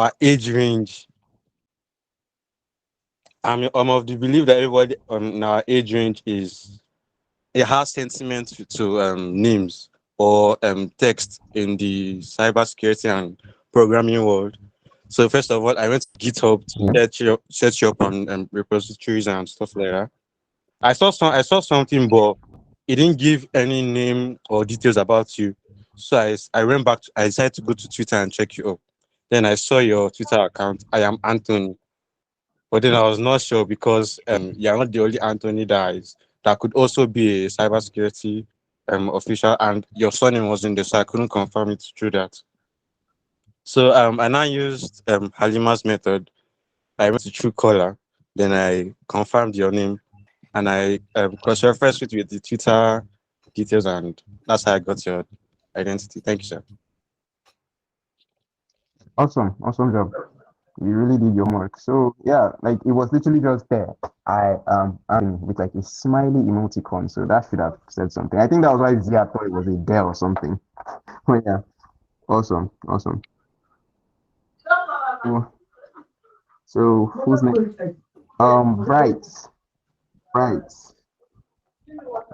our age range, I'm of the belief that everybody in our age range is it has sentiment to names or text in the cybersecurity and programming world. So first of all, I went to GitHub to Yeah. search you up on repositories and stuff like that. I saw something, but it didn't give any name or details about you. So I went back. I decided to go to Twitter and check you up. Then I saw your Twitter account. I am Anthony, but then I was not sure because you're not the only Anthony that could also be a cybersecurity official, and your surname was in there, so I couldn't confirm it through that. So I now used Halima's method. I went to Truecaller, then I confirmed your name, and I cross-referenced it with the Twitter details, and that's how I got your identity. Thank you, sir. Awesome. Awesome job. You really did your homework. So yeah, like it was literally just there. I'm with like a smiley emoticon. So that should have said something. I think that was why Zia thought it was a bear or something. Oh yeah. Awesome. Awesome. So, so who's next? Right. Right.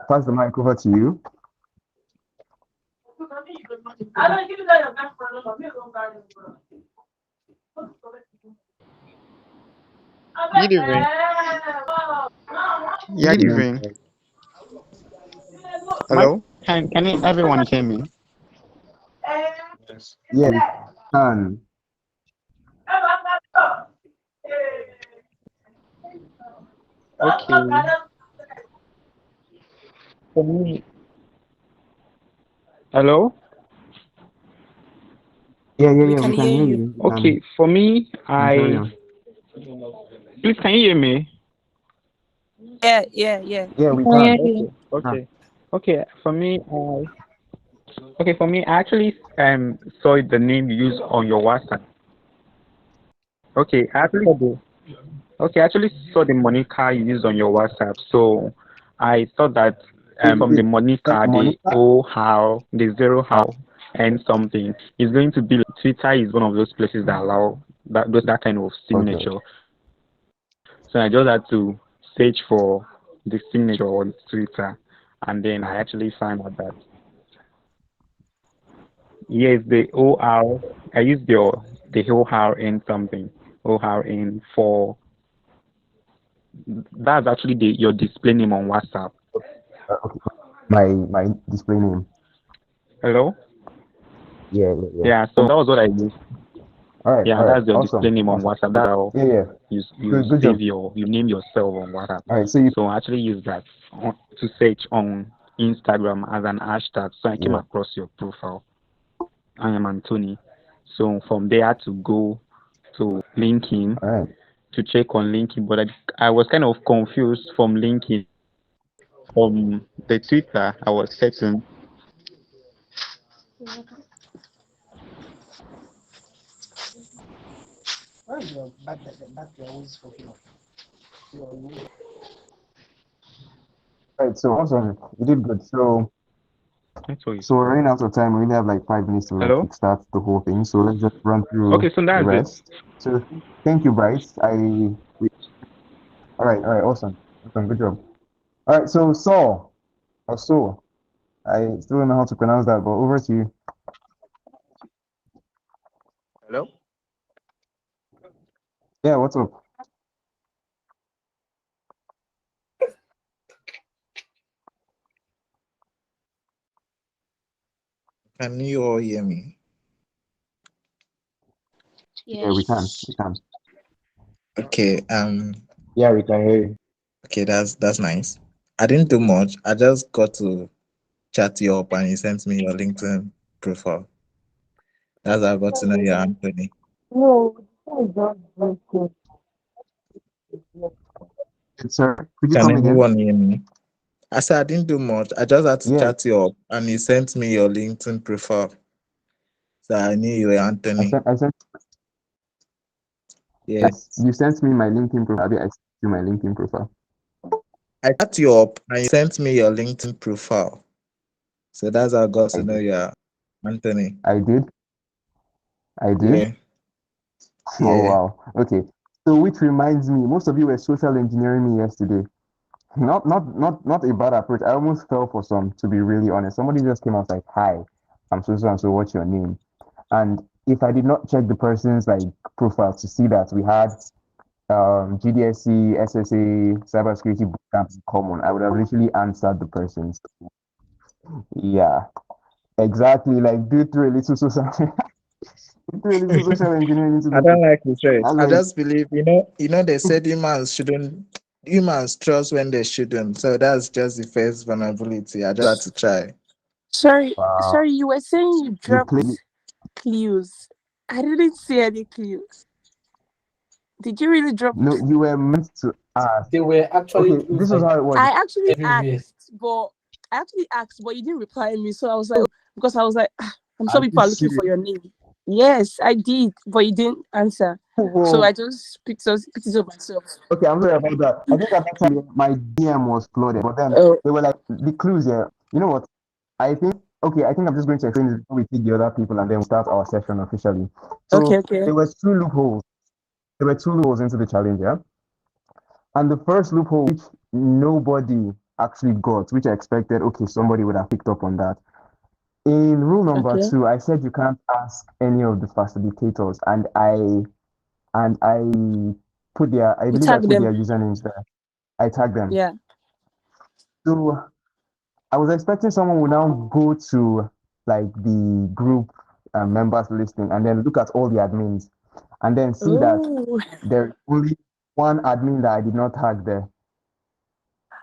Pass the mic over to you. Good evening. Yeah, Good good evening. evening. My, Hello? can everyone hear me? Yes. Yeah, we can. Okay. For me, hello. Yeah, yeah, We yeah. can We can hear hear you. you. You Okay, for me, can carry I on. please can you hear me? Yeah, yeah, yeah. Yeah, We we can hear can. you. Okay, okay, okay. For me, I actually saw the name you use on your WhatsApp. Okay, I actually saw the Monica you used on your WhatsApp. So I thought that Wait, from the wait. Monica, the Monica? O how, the zero how, and something is going to be like Twitter is one of those places that allow that kind of Okay. signature. So I just had to search for the signature on Twitter, and then I actually found out that yes, the OR. I used the OR in something OR in for that's actually your display name on WhatsApp. Okay. My display name. Hello. Yeah, yeah, yeah. Yeah, so that was what I used. All Yeah, right. that's your display Awesome. name on Awesome. WhatsApp. That's how Yeah, yeah. you Good save job. you name yourself on WhatsApp. All right. So you So I actually use that to search on Instagram as an hashtag. So I came yeah. across your profile. I am Anthony. So from there I had to go to LinkedIn All right. to check on LinkedIn, but I was kind of confused from LinkedIn. From the Twitter, I was certain. All right. So awesome. You did good. That's what you So we're said. running out of time. We only have like 5 minutes to like Hello? kickstart the whole thing. So let's just run Okay, through so the that's it. rest. So thank you, Bryce. All right. All right. Awesome. Awesome. Good job. All right. So Saul or Saul. I still don't know how to pronounce that, but over to you. Hello? Yeah. What's up? Can you all hear me? Yeah, we can. Yes. We can. Okay, Yeah, we can hear you. okay, that's nice. I didn't do much. I just got to chat you up and you sent me your LinkedIn profile. That's how I got to know you're Anthony. No, that is not very good. Sir, could you Can come again? anyone hear me? I said I didn't do much. I just had to Yeah, chat you up and you sent me your LinkedIn profile. So I knew you were Anthony. I sent, yes, Yes. you sent me my LinkedIn profile. I sent you my LinkedIn profile. I chat you up and you sent me your LinkedIn profile. So that's how I got I to know did. you're Anthony. I did. I did. Yeah. Oh Yeah. wow. Okay. So which reminds me, most of you were social engineering me yesterday. Not a bad approach. I almost fell for some, to be really honest. Somebody just came out like, "Hi, I'm so so and so. What's your name?" And if I did not check the person's like profile to see that we had GDSC, SSA, cybersecurity bootcamp in common, I would have literally answered the person's. Yeah, exactly. Like do through a little social, do through a little social engineering into I the don't system. like research. I'm I like, just believe, they said humans trust when they shouldn't. So that's just the first vulnerability. I just had to try. Sorry, wow, sorry, you were saying you you play. dropped clues. I didn't see any clues. Did you really drop? No, you were meant to ask. They were actually Okay, clues this was like how it was. I actually everywhere. asked, but you didn't reply me. So I was like, because I was like, I'm sure Are you people are looking serious? for your name. Yes, I did, but you didn't answer. So I Whoa. just picked it up myself. Okay, I'm sorry about that. I think at that time my DM was flooded, but then Oh, they were like the clues here. You know what? I think okay, I think I'm just going to explain this before we take the other people and then we start our session officially. okay, So okay, there were two loopholes. There were two loopholes into the challenge, yeah. And the first loophole, which nobody actually got, which I expected, okay, somebody would have picked up on that. In rule number okay. two, I said you can't ask any of the facilitators, and I You believe I tag put them. their usernames there. I tagged them. Yeah. So I was expecting someone would now go to like the group members listing and then look at all the admins and then see that Oh, there's only one admin that I did not tag there.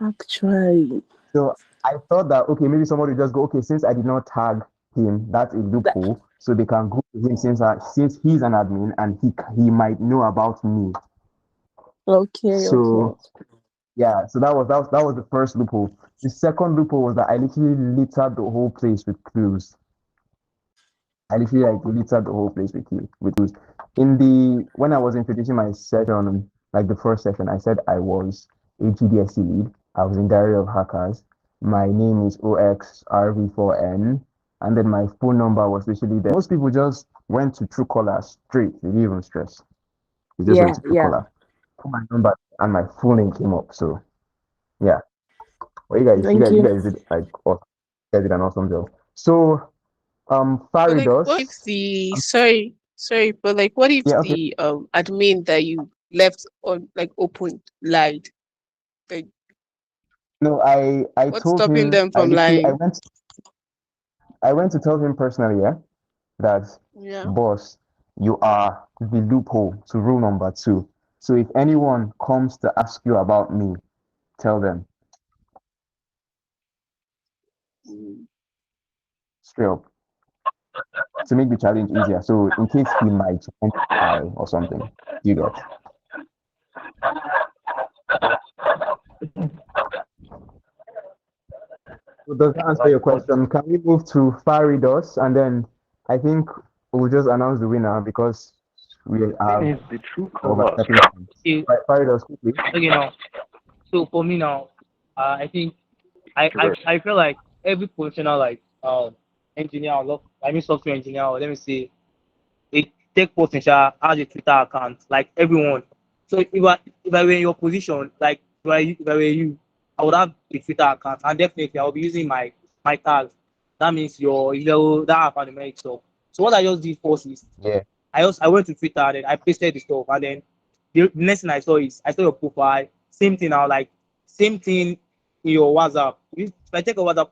actually, So I thought that okay, maybe somebody would just go, okay, since I did not tag him, that's a that, loophole. So they can go to him since he's an admin and he might know about me. okay, okay. So yeah, so that was the first loophole. The second loophole was that I literally littered the whole place with clues. I literally like littered the whole place with clues. In the when I was introducing my session, like the first session, I said I was a GDSC lead. I was in Diary of Hackers. My name is OXRV4N, and then my phone number was literally there. Most people just went to Truecaller straight. They didn't even stress. They just went Yeah, to yeah. Truecaller. Put my number and my full name came up. So yeah, well, Thank you you. guys did like awesome. You guys did an awesome job. So But like, what if Faridos. the sorry, but like, what if Yeah, okay. the admin that you left on like open lied? Like, No, I what's told stopping him them I from literally lying? I went to tell him personally, yeah, that Yeah. boss, you are the loophole to rule number two. So if anyone comes to ask you about me, tell them Mm. straight up to make the challenge easier. So in case he might want to lie or something, you get. So does that answer your question? Can we move to Faridos and then I think we'll just announce the winner because we have Is the true color. overstepping time. Okay, Right, Faridos, quickly. okay now. So for me now, I think I feel like every professional like engineer or I mean software engineer or let me say a tech potential has a Twitter account, like everyone. So if I were in your position, like if I were you, I would have a Twitter account and definitely I will be using my tags. That means your level that alphanumeric stuff. So what I just did first is Yeah, I went to Twitter and then I pasted the stuff and then the next thing I saw is I saw your profile, same thing now, like same thing in your WhatsApp. If I take a WhatsApp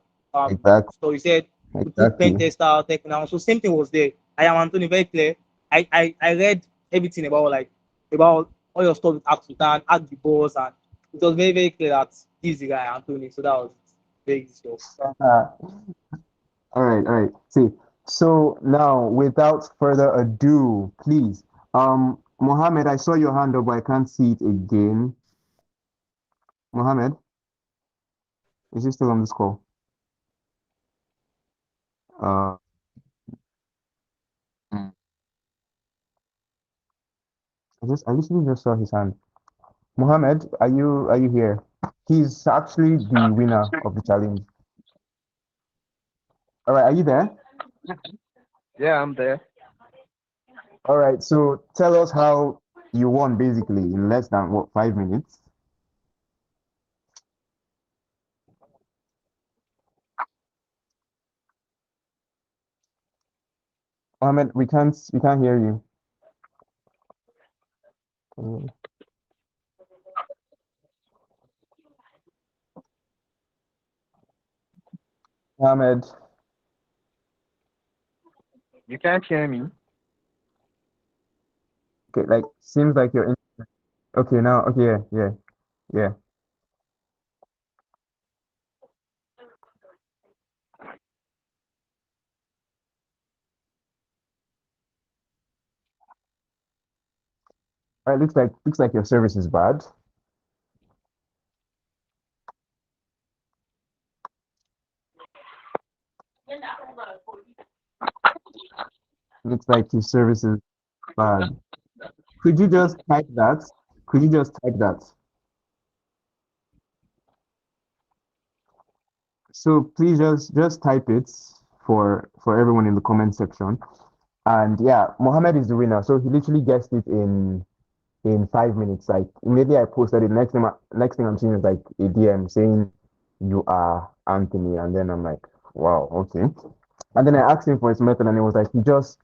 exactly, story, you said you put pen exactly, tester, tech now. So same thing was there. I am Anthony, very clear. I read everything about all your stuff with Act Act the boss, and it was very, very clear that this is the guy Anthony. So that was very easy stuff. all right. See, so now without further ado, please, Mohammed, I saw your hand up, but I can't see it again. Mohammed, is he still on this call? Uh, mm, I literally just saw his hand. Mohammed, are you here? He's actually the winner of the challenge. All right, are you there? Yeah, I'm there. All right. So tell us how you won basically in less than what 5 minutes. Mohammed, we can't hear you. Mm, Mohammed. You can't hear me. Okay, like seems like you're in. Okay, now okay, yeah, yeah, yeah. All right, looks like your service is bad. Looks like your service is bad. Could you just type that? Could you just type that? So please just type it for everyone in the comment section. And yeah, Mohammed is the winner. So he literally guessed it in 5 minutes. Like immediately I posted it. Next thing I'm seeing is like a DM saying you are Anthony, and then I'm like, wow, okay. And then I asked him for his method, and it was like he just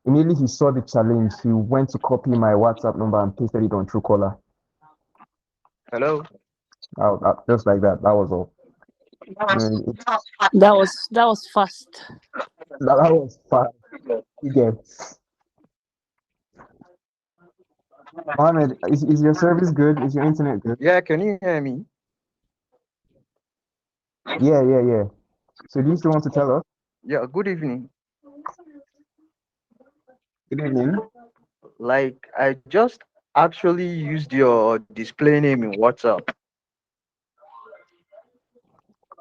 immediately he saw the challenge. He went to copy my WhatsApp number and pasted it on Truecaller. Hello. Just like that. That was all. It's That was fast. that was fast. You get Mohammed. Is your service good? Is your internet good? Yeah, can you hear me? Yeah, yeah, yeah. So do you still want to tell us? Yeah, good evening. Good evening. Like, I just actually used your display name in WhatsApp.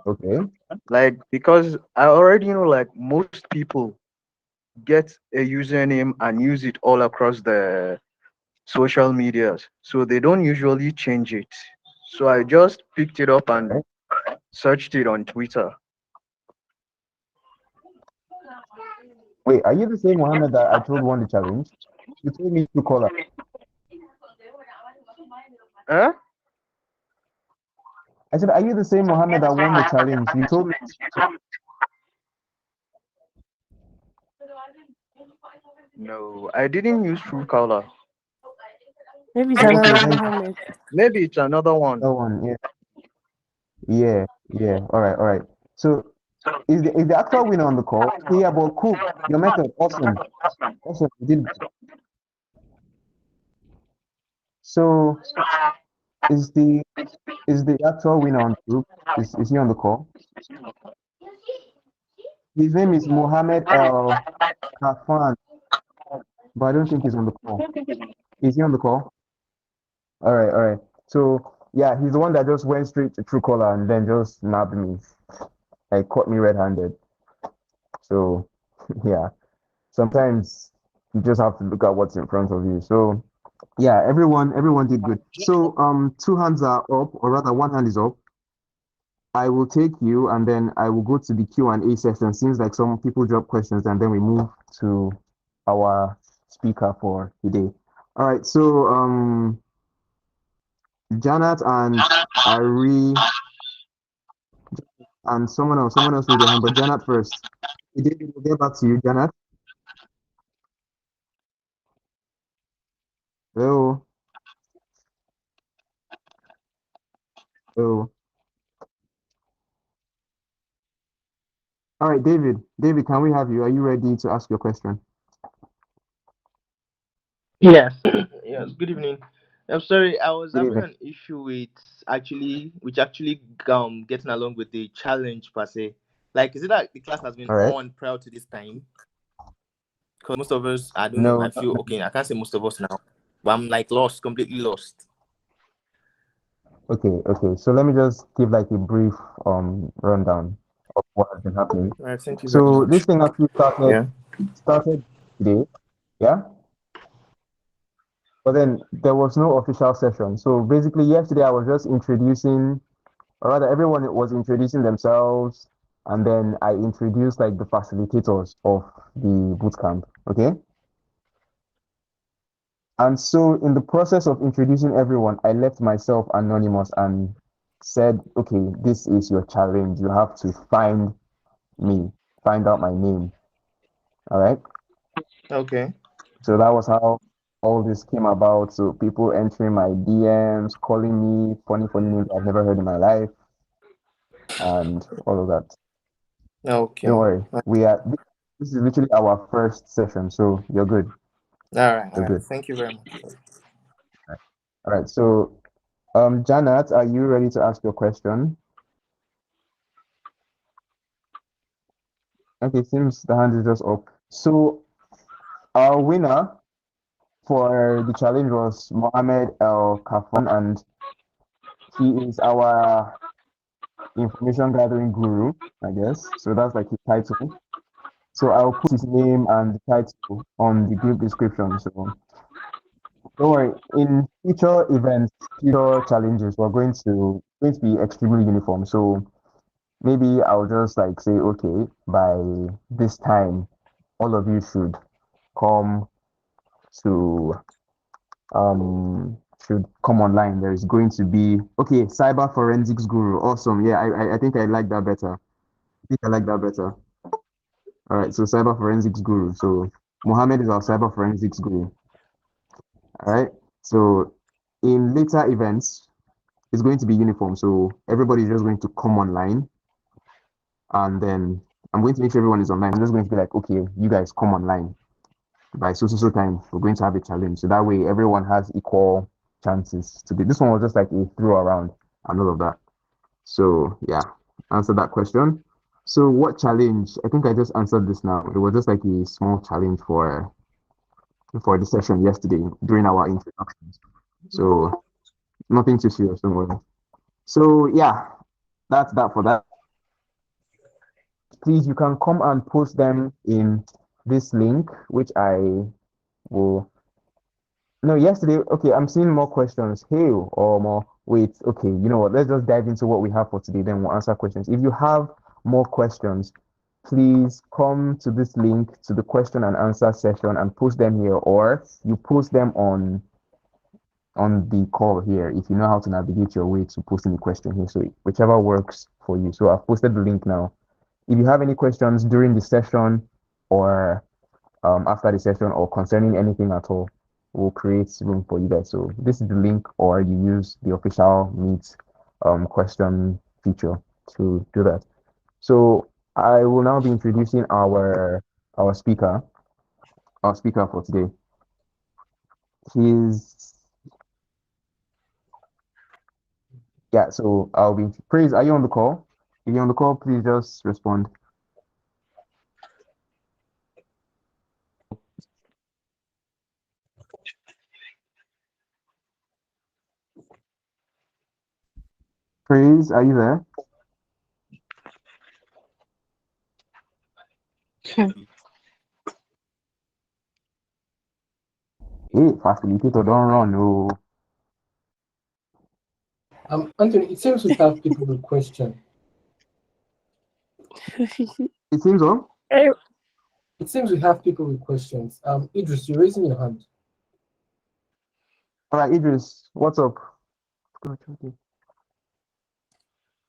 Okay. Like, because I already know, like, most people get a username and use it all across the social medias. So they don't usually change it. So I just picked it up All and right. searched it on Twitter. Wait, are you the same Mohammed that I told won the challenge? You told me to call her. Huh? I said, are you the same Mohammed that won the challenge? You told me. No, I didn't use Truecaller. Maybe it's Okay, another then Mohammed. Maybe it's another that one. one. Yeah, yeah, yeah. All right, all right. So is the actual winner on the call? Okay, yeah, but cool. Your method, awesome, awesome. You did. So is the is the actual winner on the group? Is he on the call? His name is Mohammed El Kafan, but I don't think he's on the call. Is he on the call? All right, all right. So yeah, he's the one that just went straight to Truecaller and then just nabbed me, like caught me red-handed. So yeah, sometimes you just have to look at what's in front of you. So yeah, everyone did good. So two hands are up, or rather one hand is up. I will take you, and then I will go to the Q&A session. Seems like some people drop questions, and then we move to our speaker for today. All right, so Janet and Ari and someone else raised their hand, but Janet first. David, we'll get back to you, Janet. Hello, hello. All right, David. David, can we have you? Are you ready to ask your question? Yes, yes. Good evening. I'm sorry, I was Good having evening. an issue with actually getting along with the challenge per se. Like, is it that the class has been All right. on prior to this time? Because most of us, I don't know. No, I feel okay. I can't say most of us now, but I'm like lost, completely lost. okay, okay. So let me just give like a brief rundown of what has been happening. All right, thank you very So this much. thing actually started Yeah. started today, yeah. But then there was no official session. So basically, yesterday I was just introducing, or rather, everyone was introducing themselves, and then I introduced like the facilitators of the bootcamp. Okay. And so, in the process of introducing everyone, I left myself anonymous and said, okay, this is your challenge. You have to find me, find out my name. All right. Okay. So that was how all this came about. So people entering my DMs, calling me funny names I've never heard in my life, and all of that. Don't Okay. worry. This is literally our first session, so you're good. All right. All You're right. good. Thank you very much. All right. So Janet, are you ready to ask your question? Okay, seems the hand is just up. So our winner for the challenge was Mohammed El Kafan, and he is our information gathering guru, I guess. So that's like his title. So I'll put his name and the title on the group description. So don't worry. In future events, future challenges, we're going to be extremely uniform. So maybe I'll just like say, okay, by this time, all of you come to should come online. There's going to be okay, cyber forensics guru. Awesome. Yeah, I think I like that better. I think I like that better. All right, so cyber forensics guru. So Mohammed is our cyber forensics guru. All right. So in later events, it's going to be uniform. So everybody's just going to come online, and then I'm going to make sure everyone is online. I'm just going to be like, okay, you guys come online by so time. We're going to have a challenge. So that way everyone has equal chances to be. This one was just like a throw around and all of that. So yeah, answer that question. So what challenge? I think I just answered this now. It was just like a small challenge for the session yesterday during our introductions. So nothing too serious, don't worry. So yeah, that's that for that. Please, you can come and post them in this link, which I will. No, yesterday. Okay, I'm seeing more questions. Hey, or more. Wait. Okay, you know what? Let's just dive into what we have for today. Then we'll answer questions. If you have more questions, please come to this link to the question and answer session and post them here, or you post them on the call here if you know how to navigate your way to posting the question here. So whichever works for you. So I've posted the link now. If you have any questions during the session or after the session or concerning anything at all, we'll create room for you guys. So this is the link, or you use the official Meet question feature to do that. So I will now be introducing our speaker, our speaker for today. He's Yeah, so I'll be Praise, are you on the call? If you're on the call, please just respond. Praise, are you there? Hey, facilitator, don't run. No. Anthony, it seems we have people with questions. It seems so. It seems we have people with questions. Idris, you're raising your hand. All right, Idris, what's up?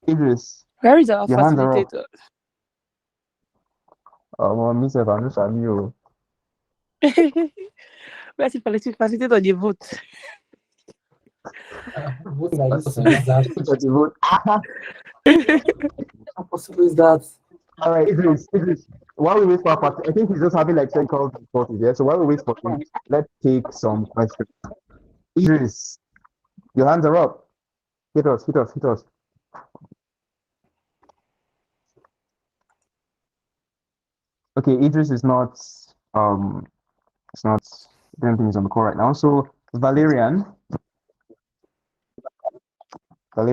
Idris, Where is our your hands are up. facilitator? Well, me, sef, I'm just you. Where's the facilitator? The vote. Voting like this is that. The vote. How possible is that? All right, Idris, while we wait for our I think he's just having like technical difficulties, yeah? So while we wait for him, let's take some questions. Idris, your hands are up. Hit us. Okay, Idris is not it's not I don't think he's on the call right now. So Valerian. All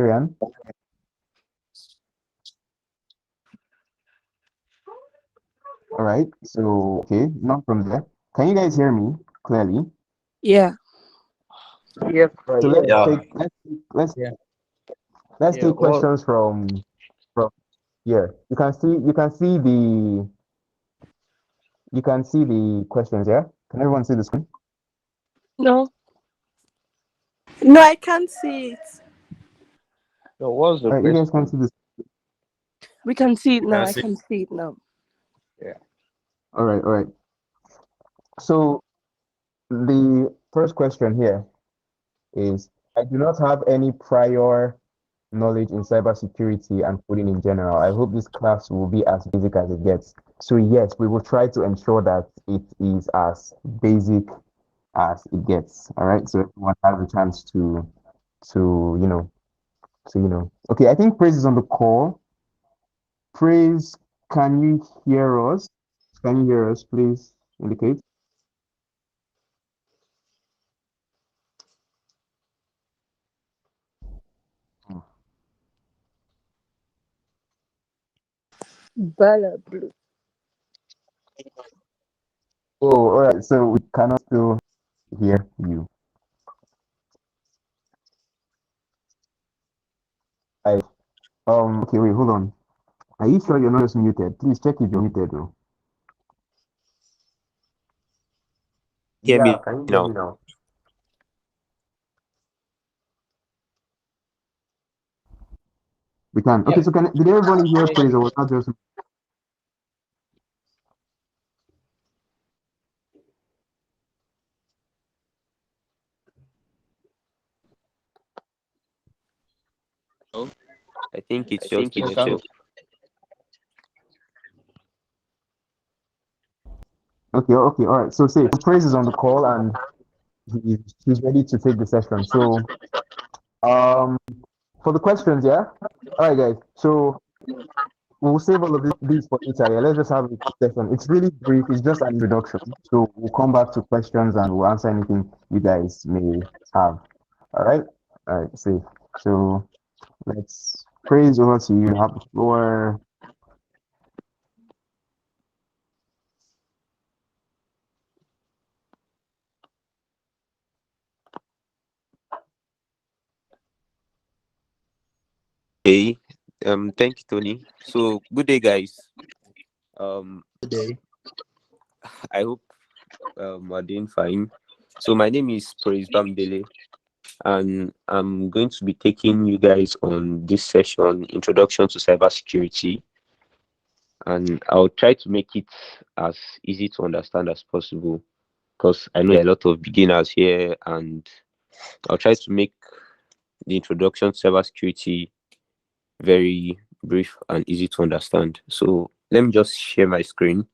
right. So okay, not from there. Can you guys hear me clearly? Yeah. Yep. So Yeah. let's take questions from here. You can see the questions, yeah? Can everyone see the screen? No. No, I can't see it. So what's the All right, you question? guys can see this. We can see it now. I That's it. can see it now. Yeah. All right, all right. So the first question here is I do not have any prior knowledge in cybersecurity and coding in general. I hope this class will be as basic as it gets. So yes, we will try to ensure that it is as basic as it gets. All right. So everyone has a chance to Okay, I think Praise is on the call. Praise, can you hear us? Can you hear us, please? Indicate. Bala blue. Oh, all right. So we cannot still hear you. I Okay, wait, hold on. Are you sure you're not just muted? Please check if you're muted, though. Hear Yeah, me can you hear now. me now? We can. Okay, so did everybody hear Praise or was that just I think it's just the network. okay, okay, all right. So say Praise is on the call and he's ready to take the session. So um for the questions, yeah? All right, guys. So we'll save all of these for later. Yeah, let's just have a session. It's really brief. It's just an introduction. So we'll come back to questions and we'll answer anything you guys may have. All right. All right. Safe. So let's Praise over to you. Have the floor. Okay. Thank you, Tony. So good day, guys. Good day. I hope we're doing fine. So my name is Praise Bamdele, and I'm going to be taking you guys on this session, Introduction to Cybersecurity, and I'll try to make it as easy to understand as possible because I know there are a lot of beginners here, and I'll try to make the introduction to cybersecurity very brief and easy to understand. So let me just share my screen.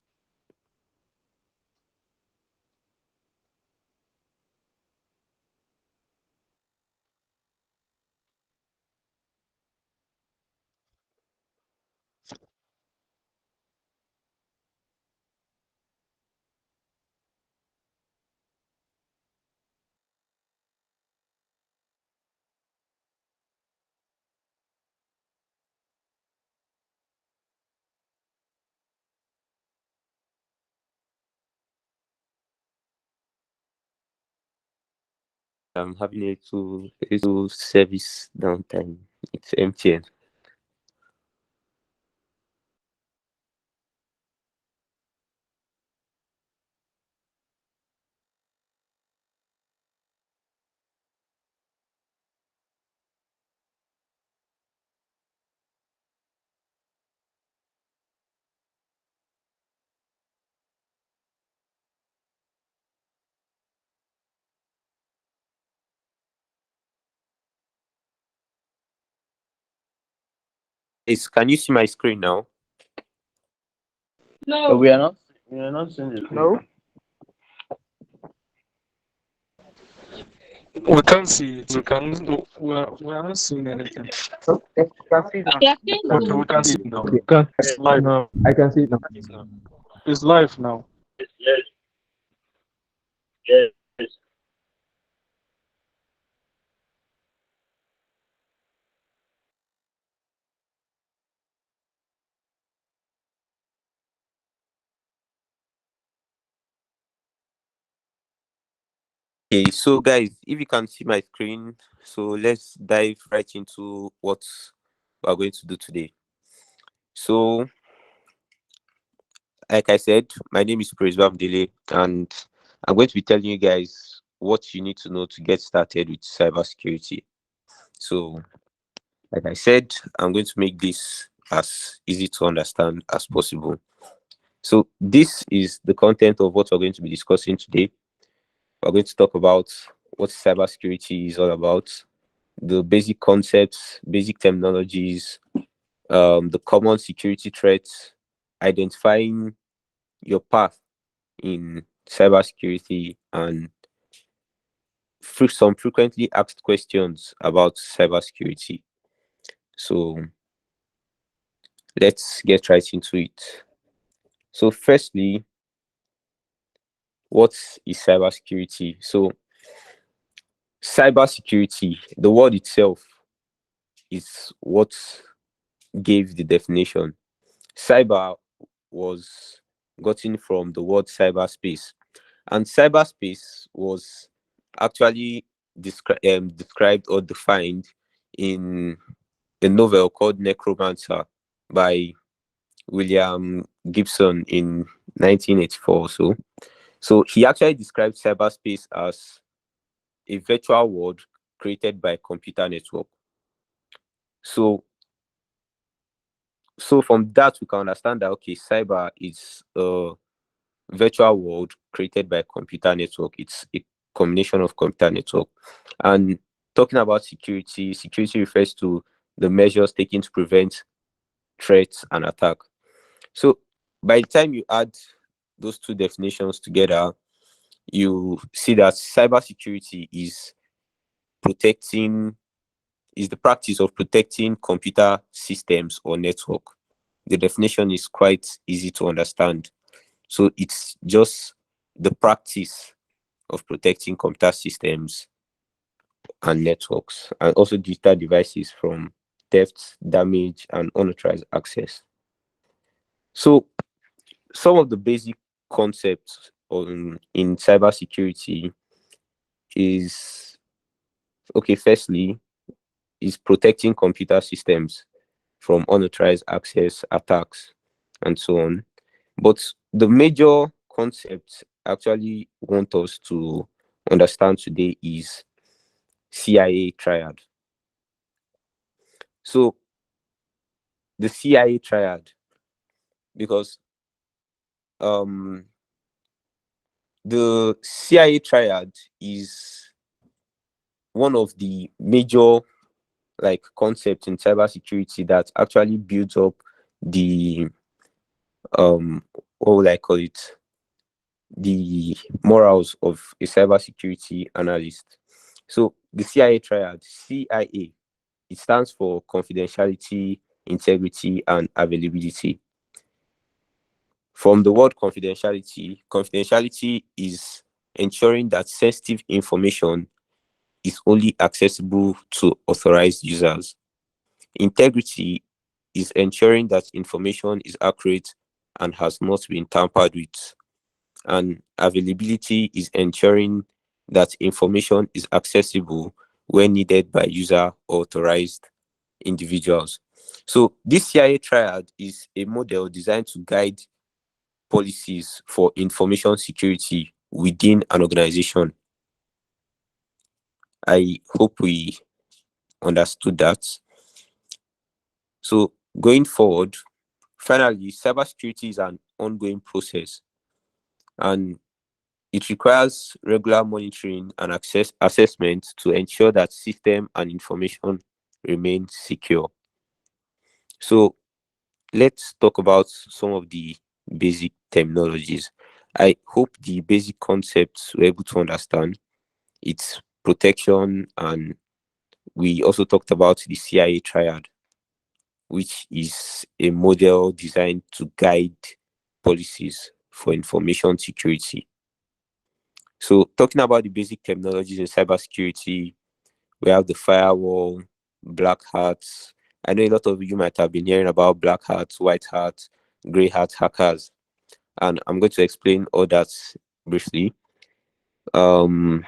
I'm having a little service downtime. It's MTN. Can you see my screen now? No. We are not seeing the screen. No. We can't see it. We are not seeing anything. You can see now. Yeah, can Okay, you we can see it now. Okay, It's live now. I can see it now. It's live now. Yes. Yes. Okay, so guys, if you can see my screen, so let's dive right into what we're going to do today. So, like I said, my name is Praise Bamdele, and I'm going to be telling you guys what you need to know to get started with cybersecurity. So, like I said, I'm going to make this as easy to understand as possible. So, this is the content of what we're going to be discussing today. We're going to talk about what cybersecurity is all about, the basic concepts, basic terminologies, the common security threats, identifying your path in cybersecurity, and some frequently asked questions about cybersecurity. So let's get right into it. So, firstly, what is cybersecurity? So, cybersecurity, the word itself is what gave the definition. Cyber was gotten from the word cyberspace, and cyberspace was actually described or defined in a novel called Necromancer by William Gibson in 1984 or so. So he actually described cyberspace as a virtual world created by computer network. So from that we can understand that okay, cyber is a virtual world created by computer network. It's a combination of computer network. And talking about security, security refers to the measures taken to prevent threats and attack. So by the time you add those two definitions together, you see that cybersecurity protecting is the practice of protecting computer systems or network. The definition is quite easy to understand. So it's just the practice of protecting computer systems and networks, and also digital devices from theft, damage, and unauthorized access. So some of the basic concepts in cybersecurity is okay. Firstly, is protecting computer systems from unauthorized access, attacks, and so on. But the major concept I actually want us to understand today is CIA triad. So the CIA triad, because um the CIA triad is one of the major like concepts in cybersecurity that actually builds up the what would I call it, the morals of a cybersecurity analyst. So the CIA triad, CIA, it stands for confidentiality, integrity, and availability. From the word confidentiality, confidentiality is ensuring that sensitive information is only accessible to authorized users. Integrity is ensuring that information is accurate and has not been tampered with. And availability is ensuring that information is accessible when needed by user or authorized individuals. So this CIA triad is a model designed to guide policies for information security within an organization. I hope we understood that. So going forward, finally, cybersecurity is an ongoing process, and it requires regular monitoring and assessment to ensure that system and information remain secure. So let's talk about some of the basic terminologies. I hope the basic concepts were able to understand. It's protection, and we also talked about the CIA triad, which is a model designed to guide policies for information security. So, talking about the basic terminologies in cybersecurity, we have the firewall, black hats. I know a lot of you might have been hearing about black hats, white hats, gray hat hackers, and I'm going to explain all that briefly. Um,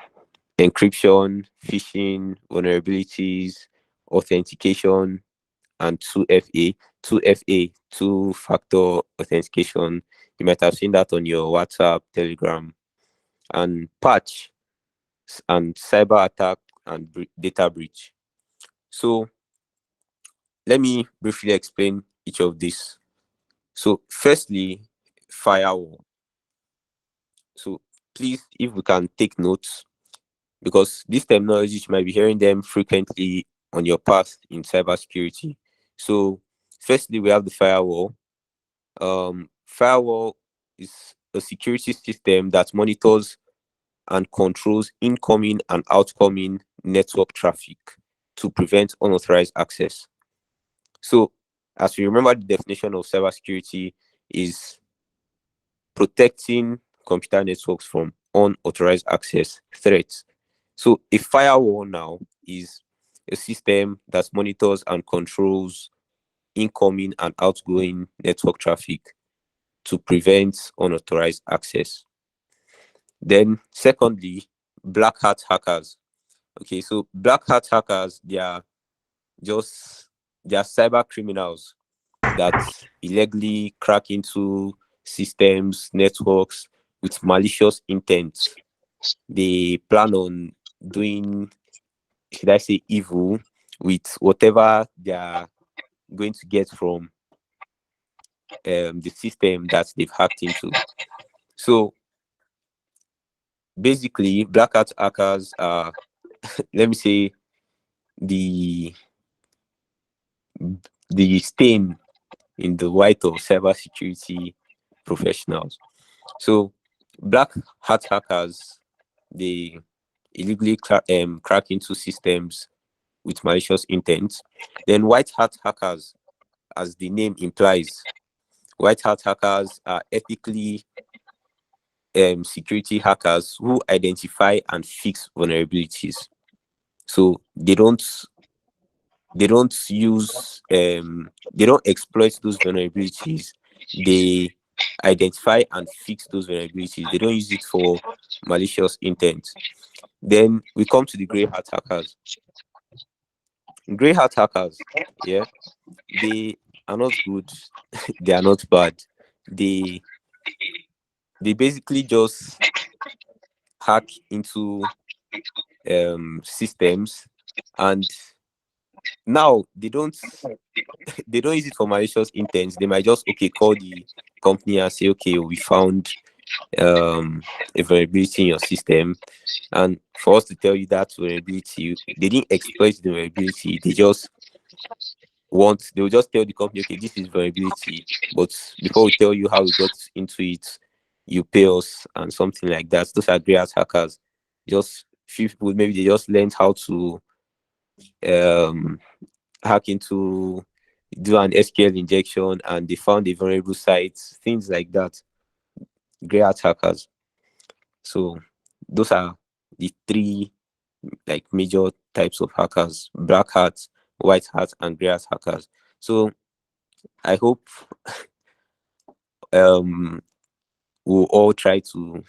Encryption, phishing, vulnerabilities, authentication, and 2FA. 2FA, two factor authentication. You might have seen that on your WhatsApp, Telegram, and patch. and cyber attack and data breach. So let me briefly explain each of these. So firstly, firewall. So please, if we can take notes, because these terminologies you might be hearing them frequently on your path in cybersecurity. So firstly, we have the firewall. Firewall is a security system that monitors and controls incoming and outgoing network traffic to prevent unauthorized access. So, as we remember, the definition of cybersecurity is protecting computer networks from unauthorized access threats. So, a firewall now is a system that monitors and controls incoming and outgoing network traffic to prevent unauthorized access. Then, secondly, black hat hackers. Okay, so black hat hackers, just they are cyber criminals that illegally crack into systems, networks with malicious intent. They plan on doing, should I say, evil with whatever they are going to get from the system that they've hacked into. So basically, black hat hackers are, let me say, the stain in the white of cybersecurity professionals. So black hat hackers, they illegally crack into systems with malicious intent. Then white hat hackers, as the name implies, white hat hackers are ethically security hackers who identify and fix vulnerabilities. So they don't use they don't exploit those vulnerabilities. They identify and fix those vulnerabilities. They don't use it for malicious intent. Then we come to the gray hat hackers. Gray hat hackers, yeah, they are not good. They are not bad. They they basically just hack into systems, and now they don't use it for malicious intent. They might just call the company and say, okay, we found a vulnerability in your system, and for us to tell you that vulnerability, they didn't exploit the vulnerability. They will just tell the company, okay, this is vulnerability, but before we tell you how we got into it, you pay us and something like that. Those are grey hat hackers. Just few people, maybe they just learned how to um hack into, do an SQL injection, and they found a vulnerable site, things like that. Grey hat hackers. So those are the three like major types of hackers: black hat, white hat, and grey hat hackers. So I hope um we'll all try to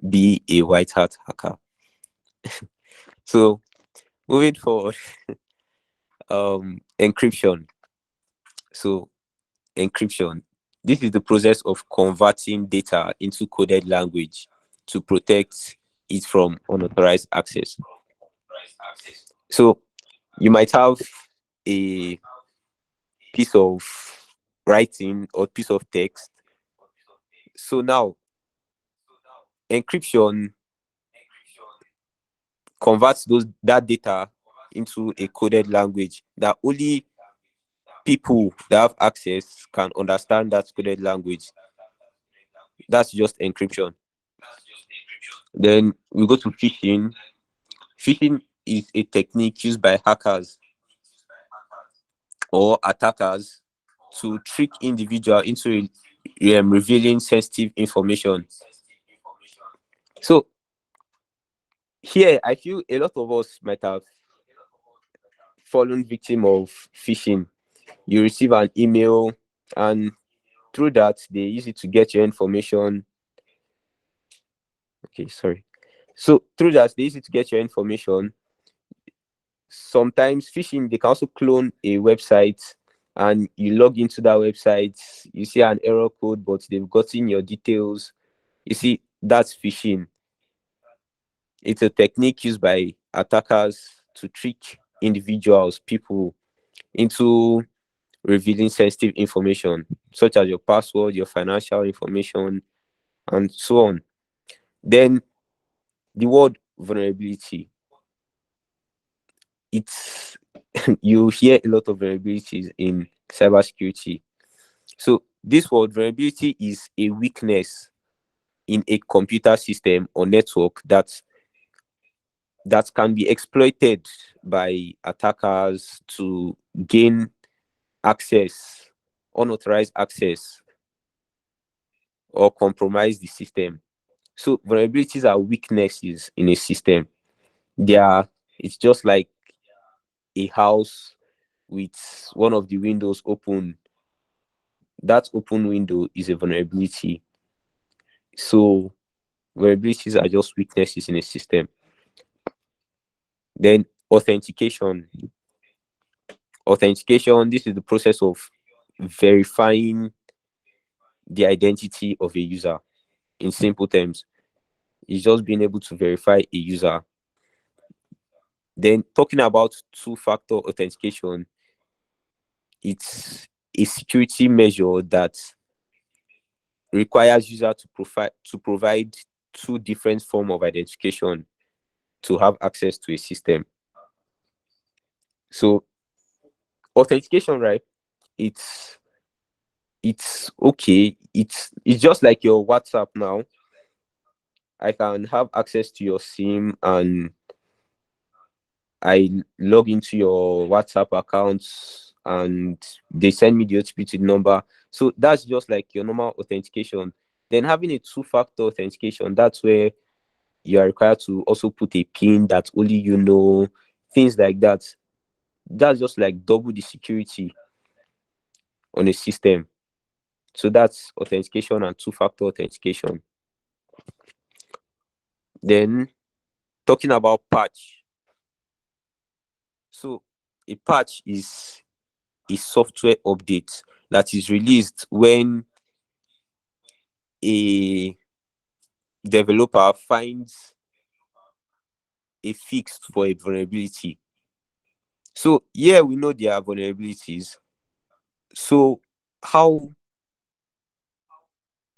be a white hat hacker. So moving forward, encryption. So encryption. This is the process of converting data into coded language to protect it from unauthorized access. So you might have a piece of writing or piece of text. So now encryption converts that data into a coded language that only people that have access can understand that coded language. That's just encryption. Then we go to phishing. Phishing is a technique used by hackers or attackers to trick individual into revealing sensitive information. So here, I feel a lot of us might have fallen victim of phishing. You receive an email, and through that, they use it to get your information. Okay, sorry. So through that, they use it to get your information. Sometimes phishing, they can also clone a website, and you log into that website, you see an error code, but they've gotten your details. You see, that's phishing. It's a technique used by attackers to trick individuals, people, into revealing sensitive information, such as your password, your financial information, and so on. Then the word vulnerability. It's you hear a lot of vulnerabilities in cybersecurity. So this word vulnerability is a weakness in a computer system or network that can be exploited by attackers to gain access, unauthorized access, or compromise the system. So vulnerabilities are weaknesses in a system. They are it's just like a house with one of the windows open. That open window is a vulnerability. So vulnerabilities are just weaknesses in a system. Then authentication. Authentication, this is the process of verifying the identity of a user. In simple terms, it's just being able to verify a user. Then talking about two-factor authentication, it's a security measure that requires user to provide two different form of identification to have access to a system. So authentication, right? It's it's okay. It's just like your WhatsApp now. I can have access to your SIM and I log into your WhatsApp accounts and they send me the OTP to the number. So that's just like your normal authentication. Then having a two-factor authentication, that's where you are required to also put a PIN that only you know, things like that. That's just like double the security on a system. So that's authentication and two-factor authentication. Then talking about patch. So a patch is a software update that is released when a developer finds a fix for a vulnerability. So yeah, we know there are vulnerabilities. So how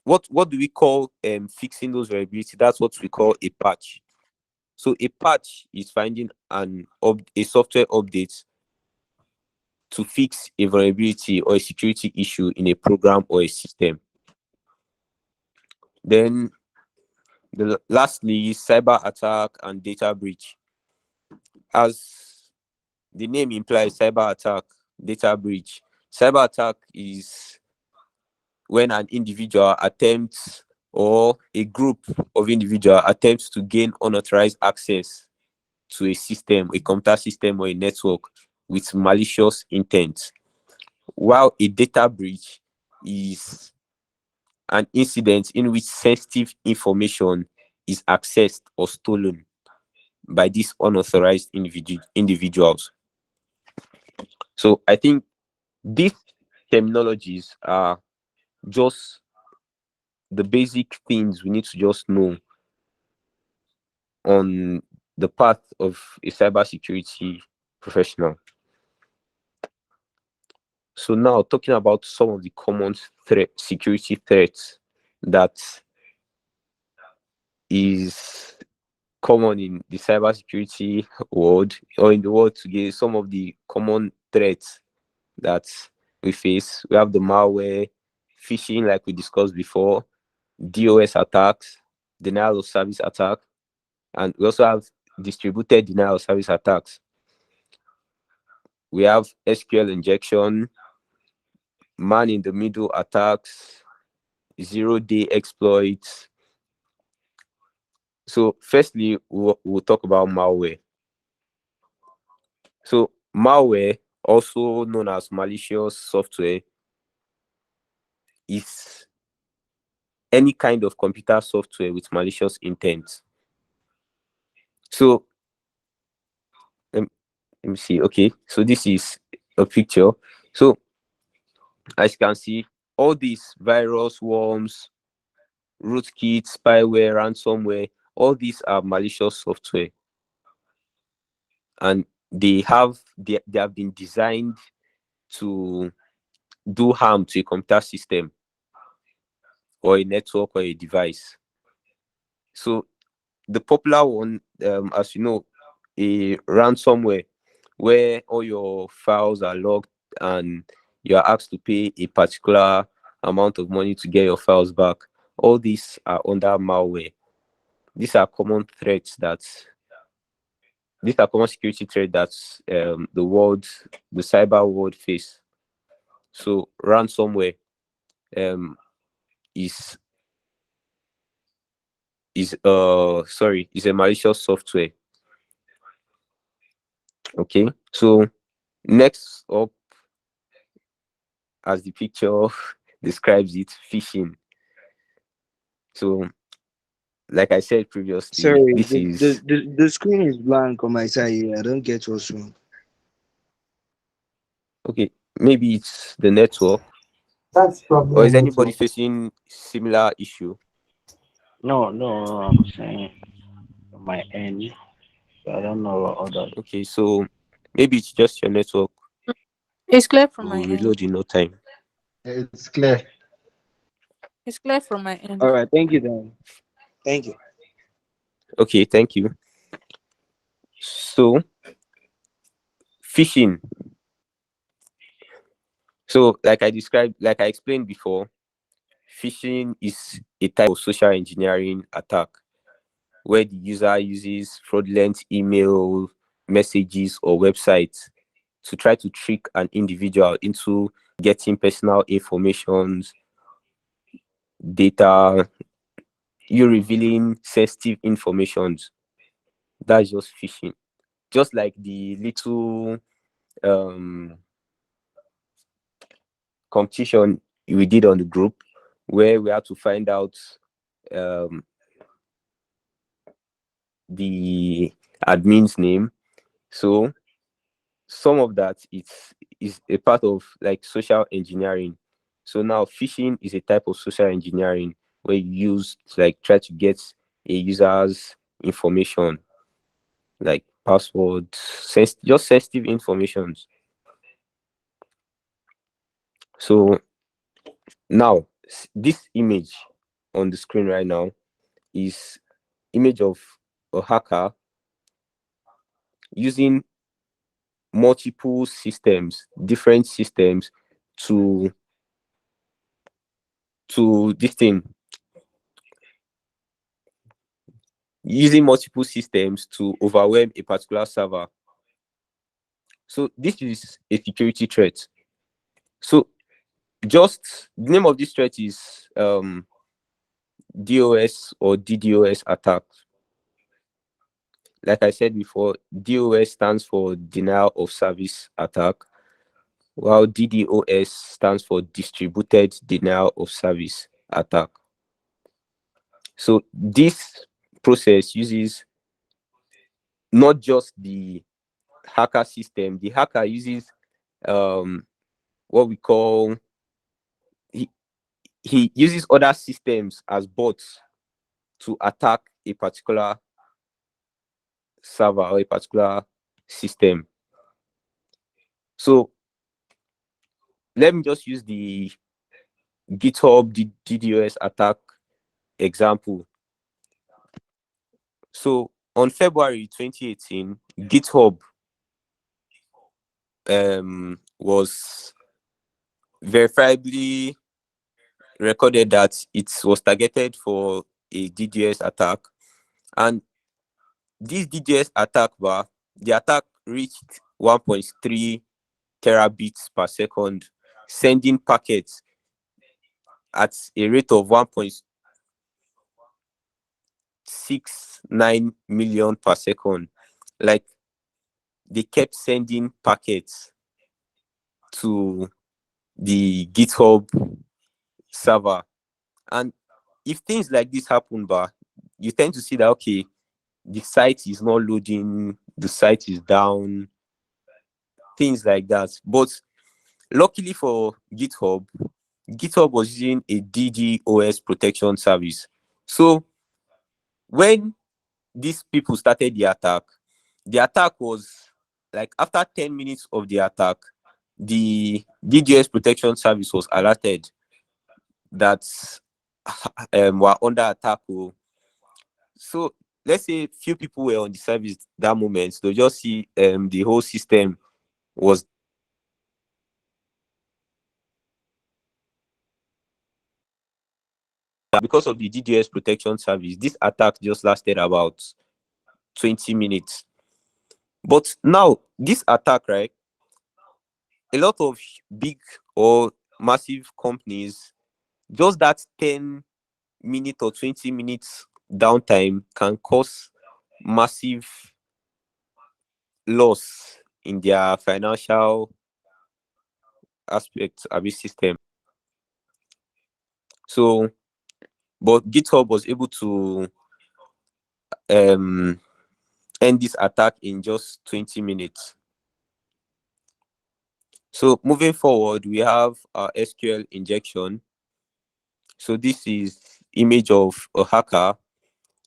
what do we call fixing those vulnerabilities? That's what we call a patch. So a patch is finding a software update to fix a vulnerability or a security issue in a program or a system. Then lastly, cyber attack and data breach. As the name implies, cyber attack, data breach. Cyber attack is when an individual attempts or a group of individual attempts to gain unauthorized access to a system, a computer system or a network with malicious intent. While a data breach is an incident in which sensitive information is accessed or stolen by these unauthorized individuals. So I think these terminologies are just the basic things we need to just know on the path of a cybersecurity professional. So now talking about some of the common security threats that is common in the cybersecurity world or in the world today, some of the common threats that we face. We have the malware, phishing, like we discussed before, DOS attacks, denial of service attack, and we also have distributed denial of service attacks. We have SQL injection, man in the middle attacks, zero-day exploits. So, firstly, we'll talk about malware. So, malware, also known as malicious software, is any kind of computer software with malicious intent. So, let me see. Okay, so this is a picture. So, as you can see, all these virus, worms, rootkit, spyware, ransomware All these are malicious software, and they have been designed to do harm to a computer system or a network or a device. So the popular one, as you know, a ransomware where all your files are locked and you are asked to pay a particular amount of money to get your files back. All these are under malware. These are common threats that these are common security threats that the cyber world face. So ransomware um, is is a malicious software. Okay, so next up, as the picture describes it, phishing. So, like I said previously, Sorry, this is the screen is blank on my side here. I don't get what's wrong. okay. Maybe it's the network, That's or probably a is anybody network. facing similar issue? No, no, I'm saying on my end. So I don't know what others. Okay, so maybe it's just your network. It's clear from my We'll end. reload in no time. It's clear. It's clear from my All end. right, thank you then. Thank you. Okay, thank you. So, phishing. So, like I explained before, phishing is a type of social engineering attack where the user uses fraudulent email, messages, or websites to try to trick an individual into getting personal information, data, you revealing sensitive information. That's just phishing. Just like the little um, competition we did on the group where we had to find out um, the admin's name. So some of that is a part of like social engineering. So now phishing is a type of social engineering where you use to, like, try to get a user's information like password, just sensitive information. So now this image on the screen right now is image of a hacker using multiple systems, different systems to this thing, using multiple systems to overwhelm a particular server. So this is a security threat. So just the name of this threat is DOS or DDoS attack. Like I said before, DOS stands for denial of service attack, while DDoS stands for distributed denial of service attack. So this process uses not just the hacker system. The hacker uses um, what we call he, he uses other systems as bots to attack a particular server or a particular system. So let me just use the GitHub DDoS attack example. So on February 2018, GitHub was verifiably recorded that it was targeted for a DDoS attack, and this DDoS attack the attack reached 1.3 terabits per second, sending packets at a rate of 1.69 million per second. Like, they kept sending packets to the GitHub server. And if things like this happen, you tend to see that, okay, the site is not loading, the site is down, things like that. But luckily for GitHub was using a DDoS protection service. So when these people started the attack. The attack was like after 10 minutes of the attack, the DGS protection service was alerted that were under attack. So let's say few people were on the service that moment. They'll just see the whole system was because of the DGS protection service. This attack just lasted about 20 minutes. But now this attack, right? A lot of big or massive companies, just that 10 minute or 20 minutes downtime can cause massive loss in their financial aspect of the system. So, but GitHub was able to um, end this attack in just 20 minutes. So, moving forward, we have our SQL injection. So, this is image of a hacker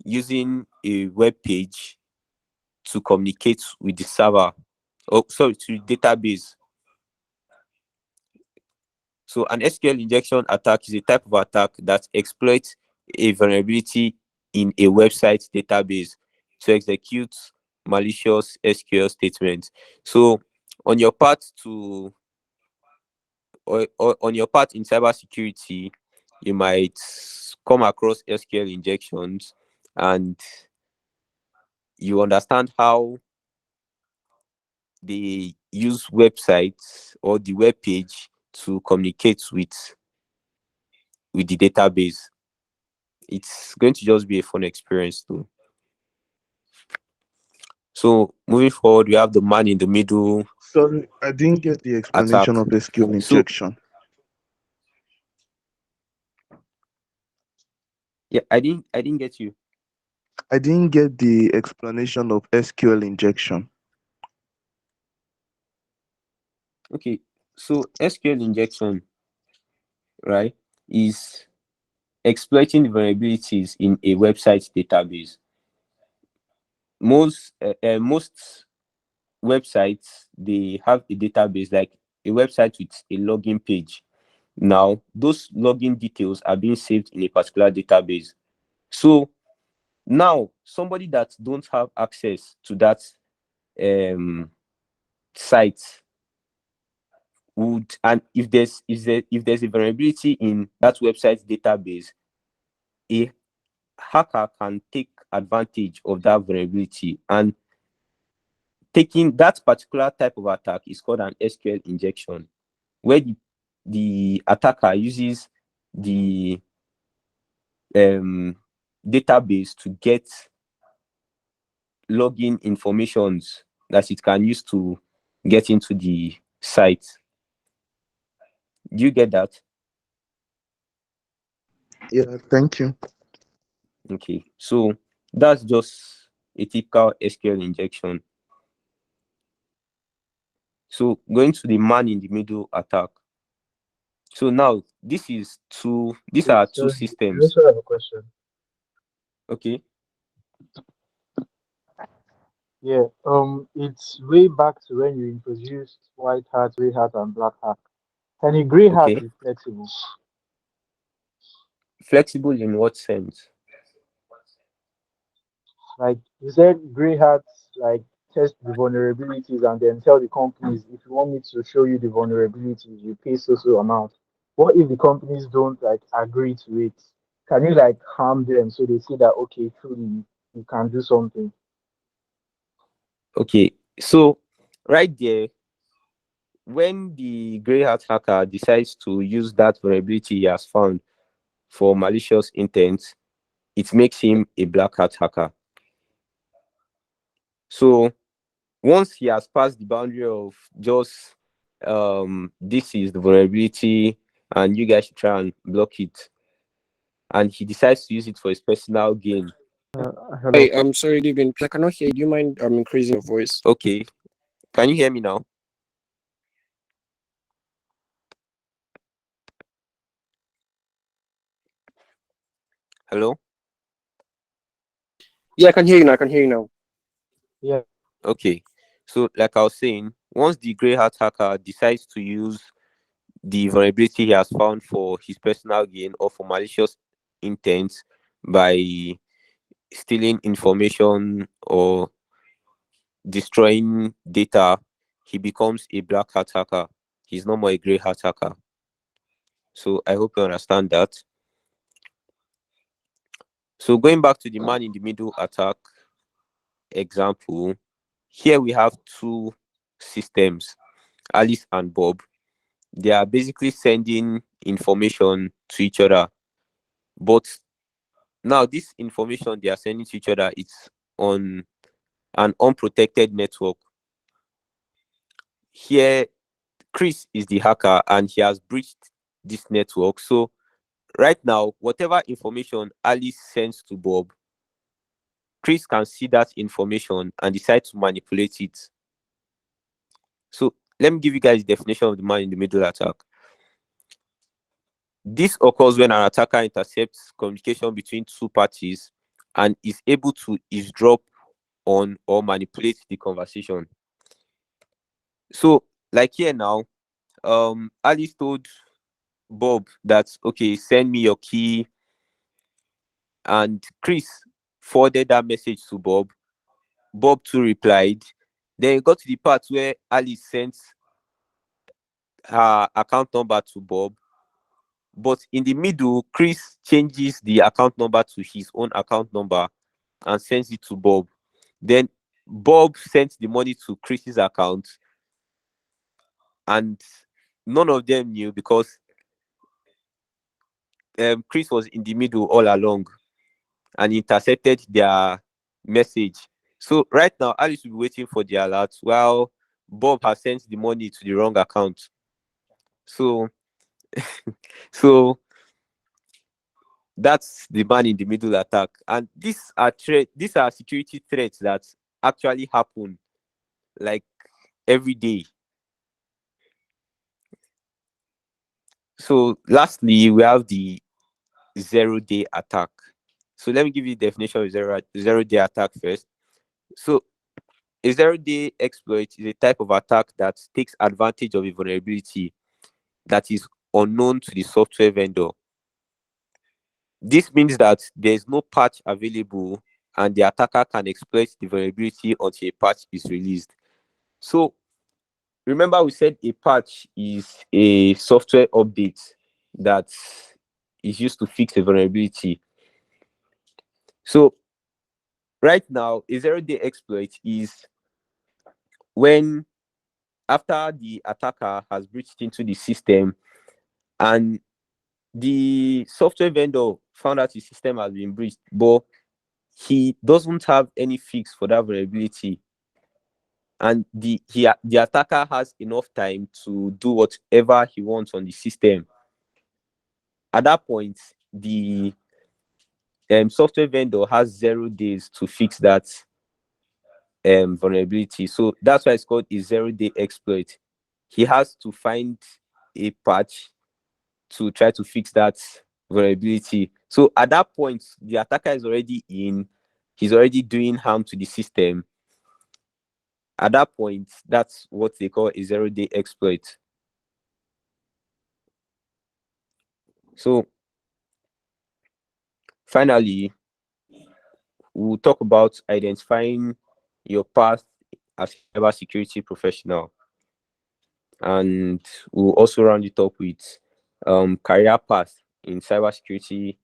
using a web page to communicate with the server. Oh, sorry, to the database. So an SQL injection attack is a type of attack that exploits a vulnerability in a website database to execute malicious SQL statements. So on your part or on your part in cybersecurity, you might come across SQL injections and you understand how they use websites or the web page to communicate with the database. It's going to just be a fun experience too. So moving forward, we have the man in the middle Sorry, I didn't get the attack. explanation of SQL So injection. yeah, I didn't get you. I didn't get the explanation of SQL injection. Okay, so SQL injection, right, is exploiting the vulnerabilities in a website database. Most websites, they have a database like a website with a login page. Now those login details are being saved in a particular database. So now somebody that don't have access to that um site would, and if there's a vulnerability in that website database, a hacker can take advantage of that vulnerability, and taking that particular type of attack is called an SQL injection, where the attacker uses the database to get login informations that it can use to get into the site. Do you get that? Yeah, thank you. Okay, so that's just a typical SQL injection. So going to the man in the middle attack. So now these Wait, are two sorry, I systems. also have a question. Okay, Yeah, it's way back to when you introduced white hat, gray hat, and black hat. Can a gray hat okay. be flexible? Flexible in what sense? Like you said, gray hats like test the vulnerabilities and then tell the companies if you want me to show you the vulnerabilities, you pay so amount. What if the companies don't like agree to it? Can you like harm them so they see that okay, truly you can do something? Okay, so right there, when the gray hat hacker decides to use that vulnerability he has found for malicious intent, it makes him a black hat hacker. So once he has passed the boundary of just this is the vulnerability and you guys should try and block it, and he decides to use it for his personal gain. Hello. Hey, I'm sorry, Devin. I cannot hear you. Do you mind increasing your voice? Okay, can you hear me now? Hello. Yeah, I can hear you now. I can hear you now. Yeah. Okay. So, like I was saying, once the grey hat hacker decides to use the vulnerability he has found for his personal gain or for malicious intent by stealing information or destroying data, he becomes a black hat hacker. He's no more a grey hat hacker. So I hope you understand that. So going back to the man in the middle attack example, here we have two systems, Alice and Bob. They are basically sending information to each other, but now this information they are sending to each other, it's on an unprotected network. Here, Chris is the hacker and he has breached this network. So right now, whatever information Alice sends to Bob, Chris can see that information and decide to manipulate it. So let me give you guys the definition of the man in the middle attack. This occurs when an attacker intercepts communication between two parties and is able to eavesdrop on or manipulate the conversation. So, like here now, Alice told Bob that okay, send me your key, and Chris forwarded that message to Bob. Bob too replied. Then it got to the part where Alice sent her account number to Bob, but in the middle, Chris changes the account number to his own account number and sends it to Bob. Then Bob sent the money to Chris's account, and none of them knew because Chris was in the middle all along and intercepted their message. So right now, Alice will be waiting for the alert while Bob has sent the money to the wrong account. So, so that's the man in the middle attack, and these are security threats that actually happen like every day. So, lastly, we have the 0-day attack. So let me give you the definition of zero day attack first. So a 0-day exploit is a type of attack that takes advantage of a vulnerability that is unknown to the software vendor. This means that there is no patch available and the attacker can exploit the vulnerability until a patch is released. So remember we said a patch is a software update that is used to fix a vulnerability. So right now, a 0-day exploit is when after the attacker has breached into the system and the software vendor found out his system has been breached, but he doesn't have any fix for that vulnerability, and the attacker has enough time to do whatever he wants on the system. At that point, the software vendor has 0 days to fix that vulnerability. So that's why it's called a 0-day exploit. He has to find a patch to try to fix that vulnerability. So at that point, the attacker is already in, he's already doing harm to the system. At that point, that's what they call a 0-day exploit. So finally, we'll talk about identifying your path as a cybersecurity professional. And we'll also round it up with career path in cybersecurity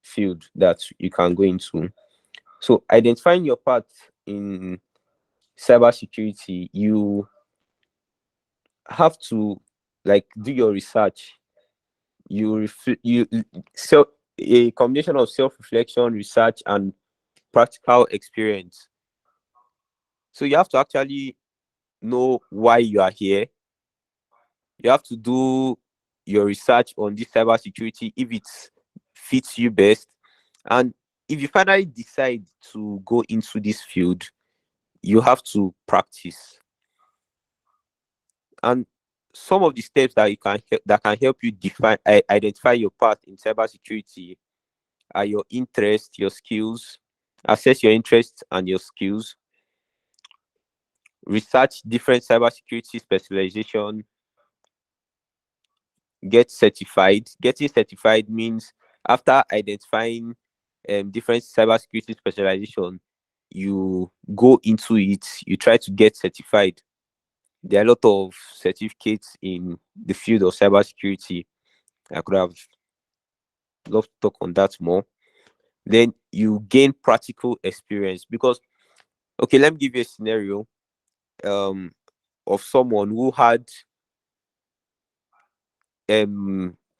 field that you can go into. So identifying your path in cybersecurity, you have to like do your research. So a combination of self-reflection, research, and practical experience. So you have to actually know why you are here. You have to do your research on this cybersecurity if it fits you best. And if you finally decide to go into this field, you have to practice. And some of the steps that that can help you identify your path in cybersecurity are your interests, your skills, assess your interests and your skills, research different cybersecurity specialization, get certified. Getting certified means after identifying different cybersecurity specialization, you go into it, you try to get certified. There are a lot of certificates in the field of cybersecurity. I could have loved to talk on that more. Then you gain practical experience because, okay, let me give you a scenario um, of someone who had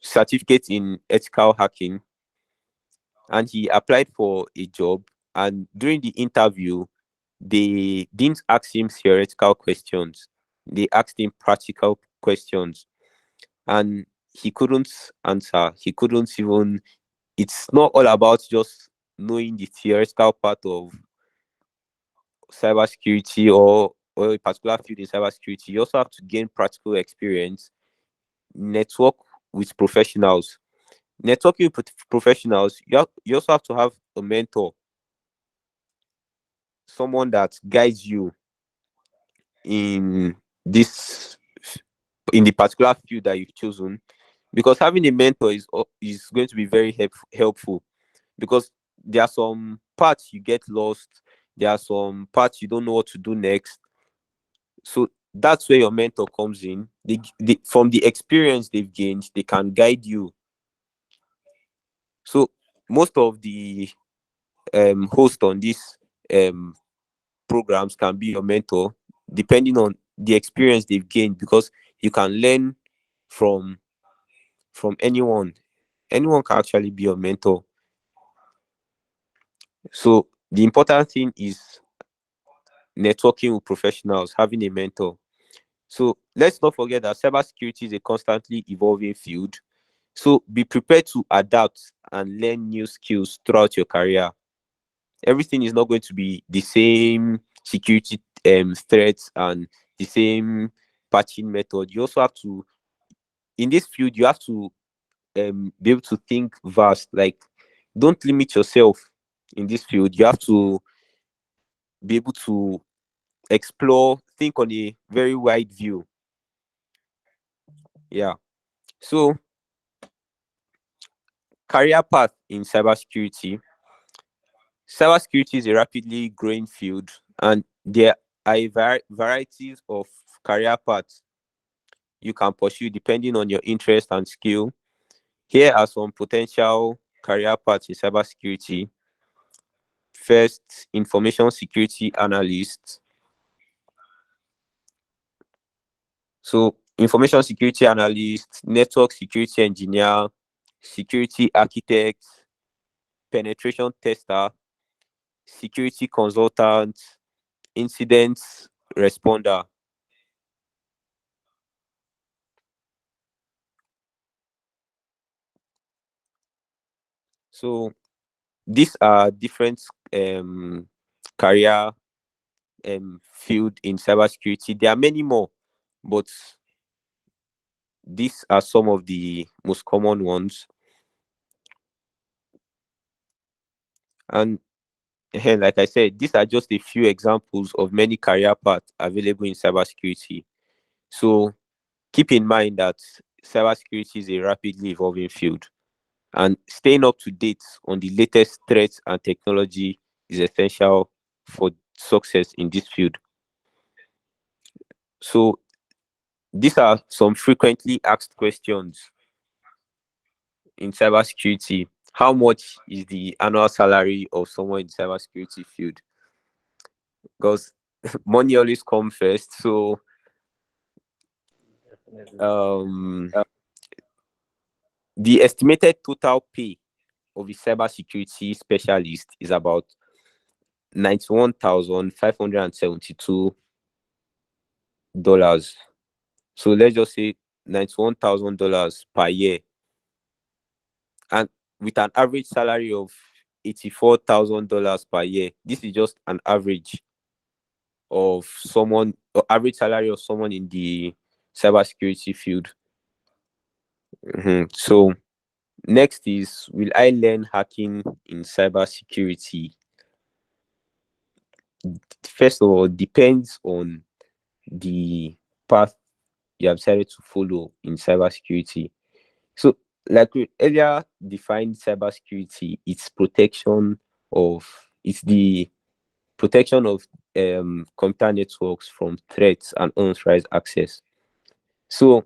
certificate in ethical hacking, and he applied for a job, and during the interview they didn't ask him theoretical questions, they asked him practical questions, and he couldn't answer. He couldn't even, it's not all about just knowing the theoretical part of cybersecurity or a particular field in cybersecurity. You also have to gain practical experience, network with professionals. Networking with professionals, you also have to have a mentor, someone that guides you in this in the particular field that you've chosen, because having a mentor is going to be very helpful, because there are some parts you get lost, there are some parts you don't know what to do next. So that's where your mentor comes in. From the experience they've gained, they can guide you. So most of the hosts on this um programs can be your mentor, depending on the experience they've gained, because you can learn from anyone. Anyone can actually be your mentor. So the important thing is networking with professionals, having a mentor. So let's not forget that cybersecurity is a constantly evolving field. So be prepared to adapt and learn new skills throughout your career. Everything is not going to be the same security threats and the same patching method. You also have to, in this field, you have to be able to think vast. Like, don't limit yourself in this field. You have to be able to explore, think on a very wide view. Yeah. So, career path in cybersecurity. Cybersecurity is a rapidly growing field, and there are varieties of career paths you can pursue depending on your interest and skill. Here are some potential career paths in cybersecurity. First, information security analyst. So, information security analyst, network security engineer, security architect, penetration tester, security consultant, incident responder. So, these are different career field in cybersecurity. There are many more, but these are some of the most common ones. And like I said, these are just a few examples of many career paths available in cybersecurity. So keep in mind that cybersecurity is a rapidly evolving field, and staying up to date on the latest threats and technology is essential for success in this field. So these are some frequently asked questions in cybersecurity. How much is the annual salary of someone in the cybersecurity field? Because money always comes first. So um, the estimated total pay of a cybersecurity specialist is about $91,572. So let's just say $91,000 per year, and with an average salary of $84,000 per year. This is just an average of someone, or average salary of someone in the cybersecurity field. So next is, will I learn hacking in cybersecurity? first of all, depends on the path you have decided to follow in cybersecurity. So, like we earlier defined cybersecurity, it's the protection of computer networks from threats and unauthorized access. So,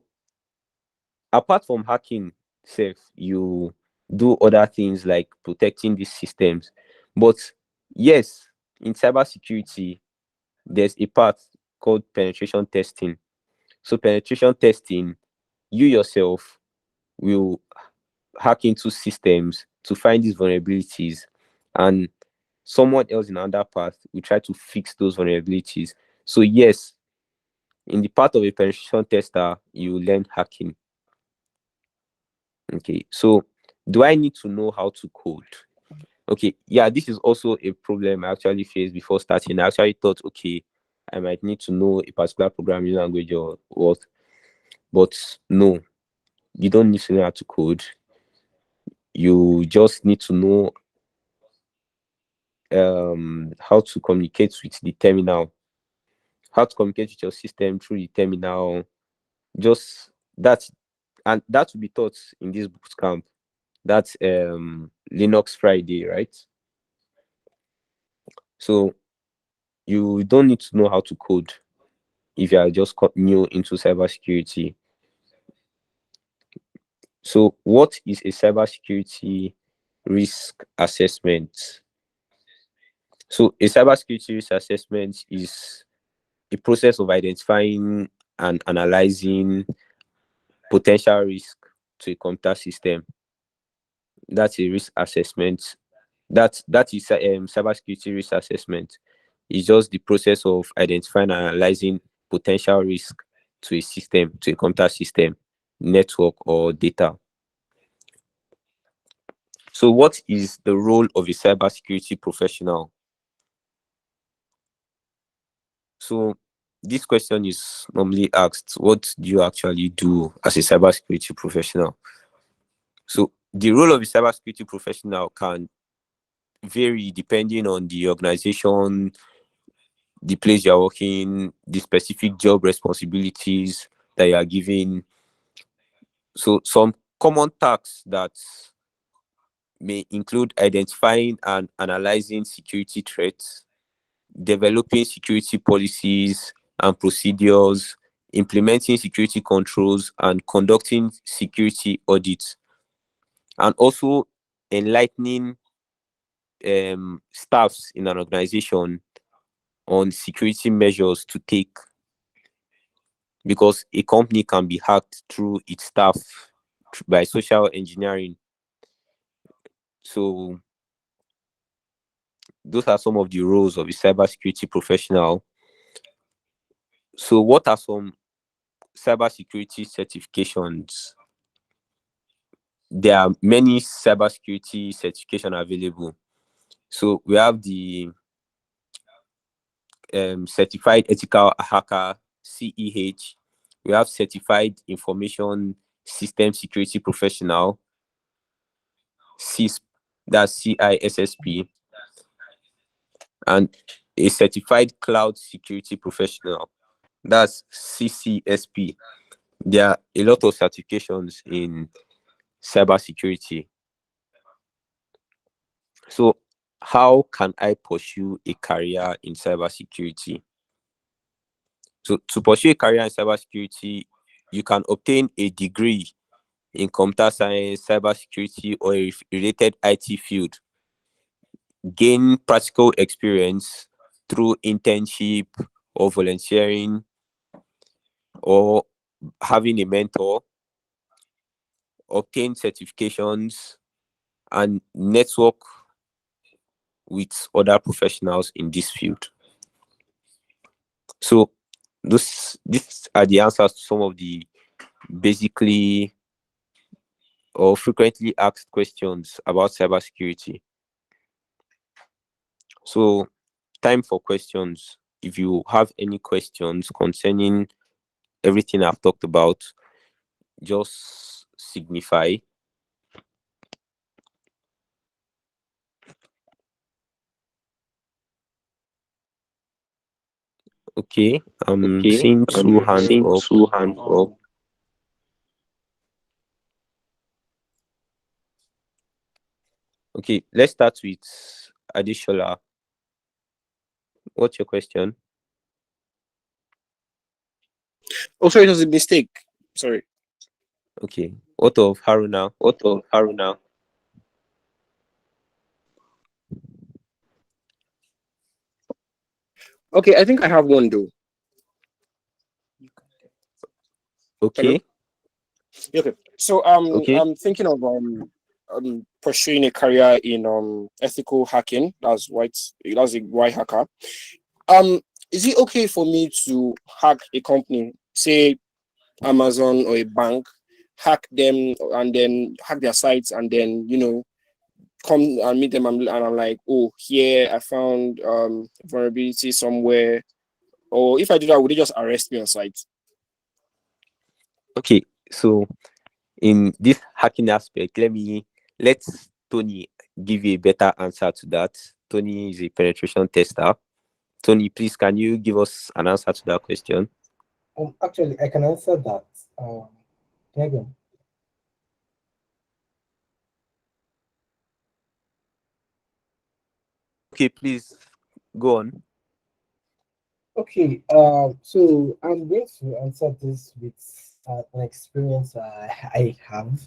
apart from hacking self, you do other things like protecting these systems. But yes, in cybersecurity, there's a part called penetration testing. So penetration testing, you yourself will hack into systems to find these vulnerabilities, and someone else in another path will try to fix those vulnerabilities. So yes, in the part of a penetration tester, you learn hacking. Okay, so do I need to know how to code? Okay, yeah, this is also a problem I actually faced before starting. I actually thought, okay, I might need to know a particular programming language or what, but no, you don't need to know how to code. You just need to know how to communicate with the terminal, how to communicate with your system through the terminal. Just that, and that will be taught in this bootcamp. That's Linux Friday, right? So you don't need to know how to code if you are just new into cybersecurity. So, what is a cybersecurity risk assessment? So, a cybersecurity risk assessment is a process of identifying and analyzing potential risk to a computer system. That's a risk assessment. That is cybersecurity risk assessment. It's just the process of identifying and analyzing potential risk to a system, to a computer system, network, or data. So, what is the role of a cybersecurity professional? So, this question is normally asked: what do you actually do as a cybersecurity professional? So, the role of a cybersecurity professional can vary depending on the organization, the place you're working, the specific job responsibilities that you are given. So, some common tasks that may include identifying and analyzing security threats, developing security policies and procedures, implementing security controls, and conducting security audits, and also enlightening staffs in an organization on security measures to take, because a company can be hacked through its staff by social engineering. So those are some of the roles of a cybersecurity professional. So what are some cybersecurity certifications? There are many cybersecurity certification available. So we have the certified ethical hacker (CEH). We have certified information system security professional (CISP). That's CISSP, and a certified cloud security professional. That's CCSP. There are a lot of certifications in cybersecurity. So, how can I pursue a career in cybersecurity? So, to pursue a career in cybersecurity, you can obtain a degree in computer science, cybersecurity, or a related IT field. Gain practical experience through internship or volunteering or having a mentor. Obtain certifications and network with other professionals in this field. So these are the answers to some of the basically or frequently asked questions about cybersecurity. So time for questions. If you have any questions concerning everything I've talked about, just signify. Okay, I'm Okay, seeing two hands seeing up. two hands up. Okay, let's start with Adishola. What's your question? Oh, sorry, it was a mistake. Sorry. Okay, what of Haruna? What of Haruna? Okay, I think I have one though. Hello? Okay, Okay. So okay. I'm thinking of pursuing a career in ethical hacking. That's a white hacker. Um is it okay for me to hack a company, say Amazon or a bank, hack them and then hack their sites and then come and meet them and I'm like, oh, here I found vulnerability somewhere. Or if I do that, would they just arrest me on site? Okay, so in this hacking aspect, let Tony give you a better answer to that. Tony is a penetration tester. Tony, please, can you give us an answer to that question? Actually, I can answer that. Can I go? Okay, please go on. Okay, so I'm going to answer this with an experience I have.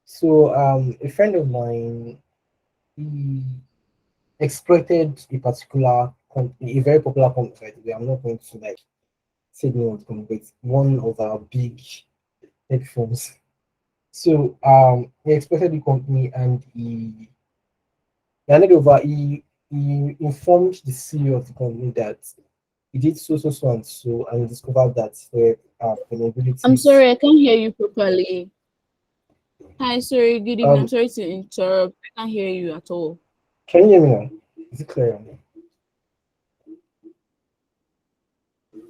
So, a friend of mine, he exploited a particular company, a very popular company, by the way. I'm not going to like say the name of the company, but it's one of our big headphones. So, he exploited the company and he handed over. He informed the CEO of the company that he did so and so, and he discovered that there are I'm vulnerabilities. sorry, I can't hear you properly. Hi, sorry, good evening. I'm Um, sorry to interrupt. I can't hear you at all. can you hear me now? Is it clear?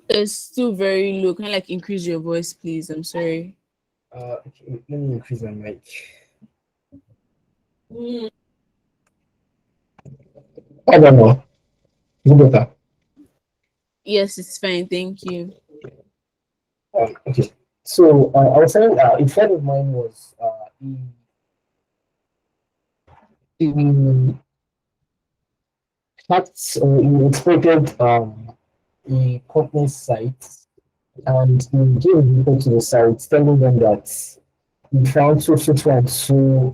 It's still very low. Can you like increase your voice, please? I'm sorry. Okay, let me increase my mic. I don't know. Is it better? Yes, it's fine. Thank you. Okay. So I was saying, a friend of mine was he hacked or he exploited a company's site, and he gave people to the site telling them that he found so and so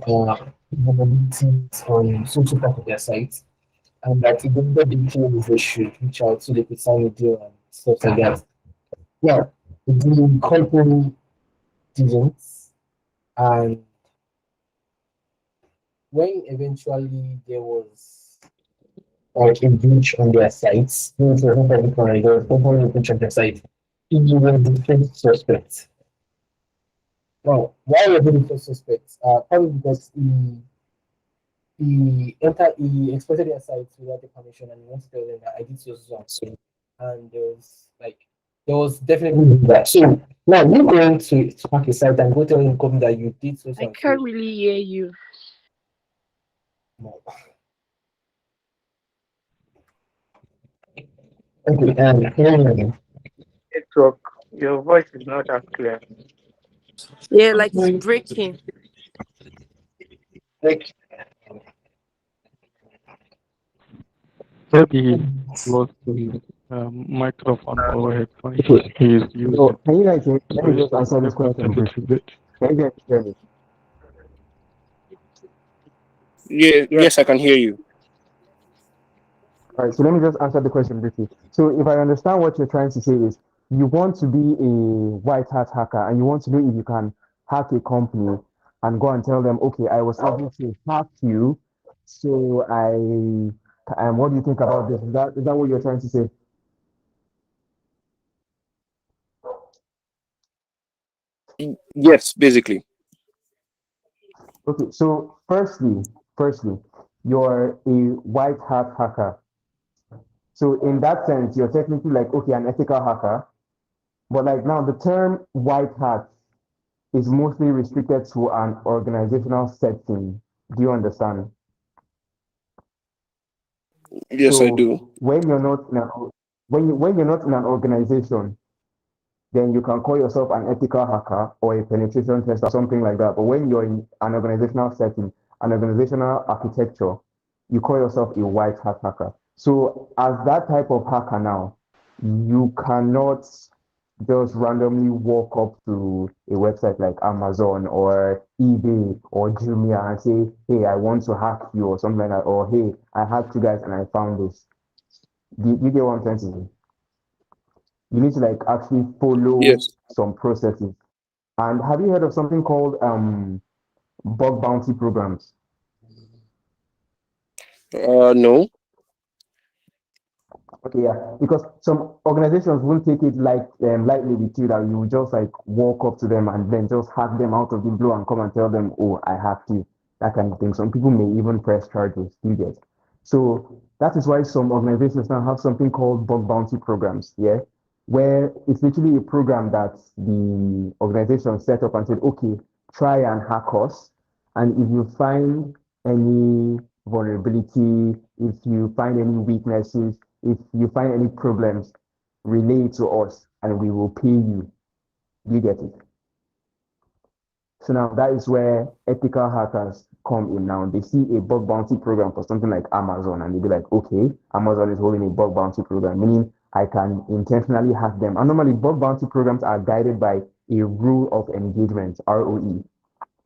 vulnerabilities on so part of their site, and that he wanted the team they should reach out so they could sign a deal and stuff like that. Yeah, the company didn't, and when eventually there was like a breach on their sites, there was a breach on their site. He was the first suspect. Now, why was he the first suspect? Probably because he exploited their sites without the permission, and he wants to tell them that I did so and so, and there was definitely that. So now you going to hack a site and go tell the company that you did so I and can't so. really hear you. No. Okay, and Network. Your voice is not that clear. Yeah, like it's breaking. like Maybe close to his microphone or headphone Okay. he is So using. can you guys hear? Let So me it's just answer this better question a little briefly. bit. Can you guys hear me? Yeah, yes, I can hear you. All right, so let me just answer the question briefly. So if I understand what you're trying to say is you want to be a white hat hacker and you want to know if you can hack a company and go and tell them, okay, I was able to hack you. So what do you think about this? Is that what you're trying to say? Yes, basically. Okay, so firstly, you're a white hat hacker. So in that sense, you're technically like, okay, an ethical hacker. But like now the term white hat is mostly restricted to an organizational setting. Do you understand? Yes, I do. So when you're not now, when you're not in an organization, then you can call yourself an ethical hacker or a penetration tester, something like that. But when you're in an organizational setting, an organizational architecture, you call yourself a white hat hacker. So as that type of hacker now, you cannot just randomly walk up to a website like Amazon or eBay or Jumia and say, hey, I want to hack you or something like that, or hey, I hacked you guys and I found this. Do you get what I'm trying to say? You need to like actually follow Yes. some processes. And have you heard of something called bug bounty programs? No. Okay, yeah, because some organizations won't take it like lightly with you that you will just like walk up to them and then just hack them out of the blue and come and tell them, oh, I hacked you, that kind of thing. Some people may even press charges. You get. So that is why some organizations now have something called bug bounty programs, yeah, where it's literally a program that the organization set up and said, okay, try and hack us, and if you find any vulnerability, if you find any weaknesses, if you find any problems, relay it to us and we will pay you. You get it? So now that is where ethical hackers come in now. They see a bug bounty program for something like Amazon and they be like, okay, Amazon is holding a bug bounty program, meaning I can intentionally hack them. And normally bug bounty programs are guided by a rule of engagement, ROE.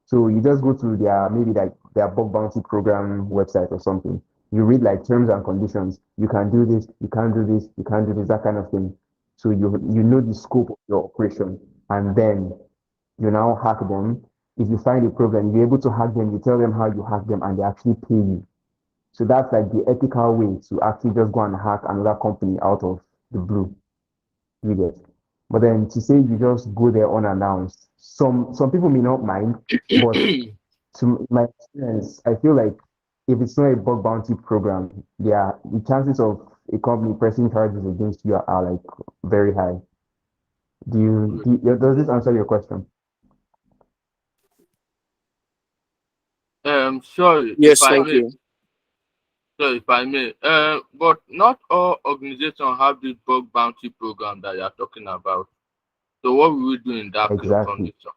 So you just go to their maybe like their bug bounty program website or something. You read like terms and conditions. You can do this, you can't do this, you can't do this, that kind of thing. So you know the scope of your operation, and then you now hack them. If you find a problem, you're able to hack them. You tell them how you hack them, and they actually pay you. So that's like the ethical way to actually just go and hack another company out of the blue. You get. But then to say you just go there unannounced, some people may not mind, but to my experience, I feel like if it's not a bug bounty program, yeah, the chances of a company pressing charges against you are like very high. Does this answer your question? Sorry, if Yes, I thank may. you. Sorry, if I may. But not all organizations have this bug bounty program that you are talking about. So what will we do in that Exactly. condition?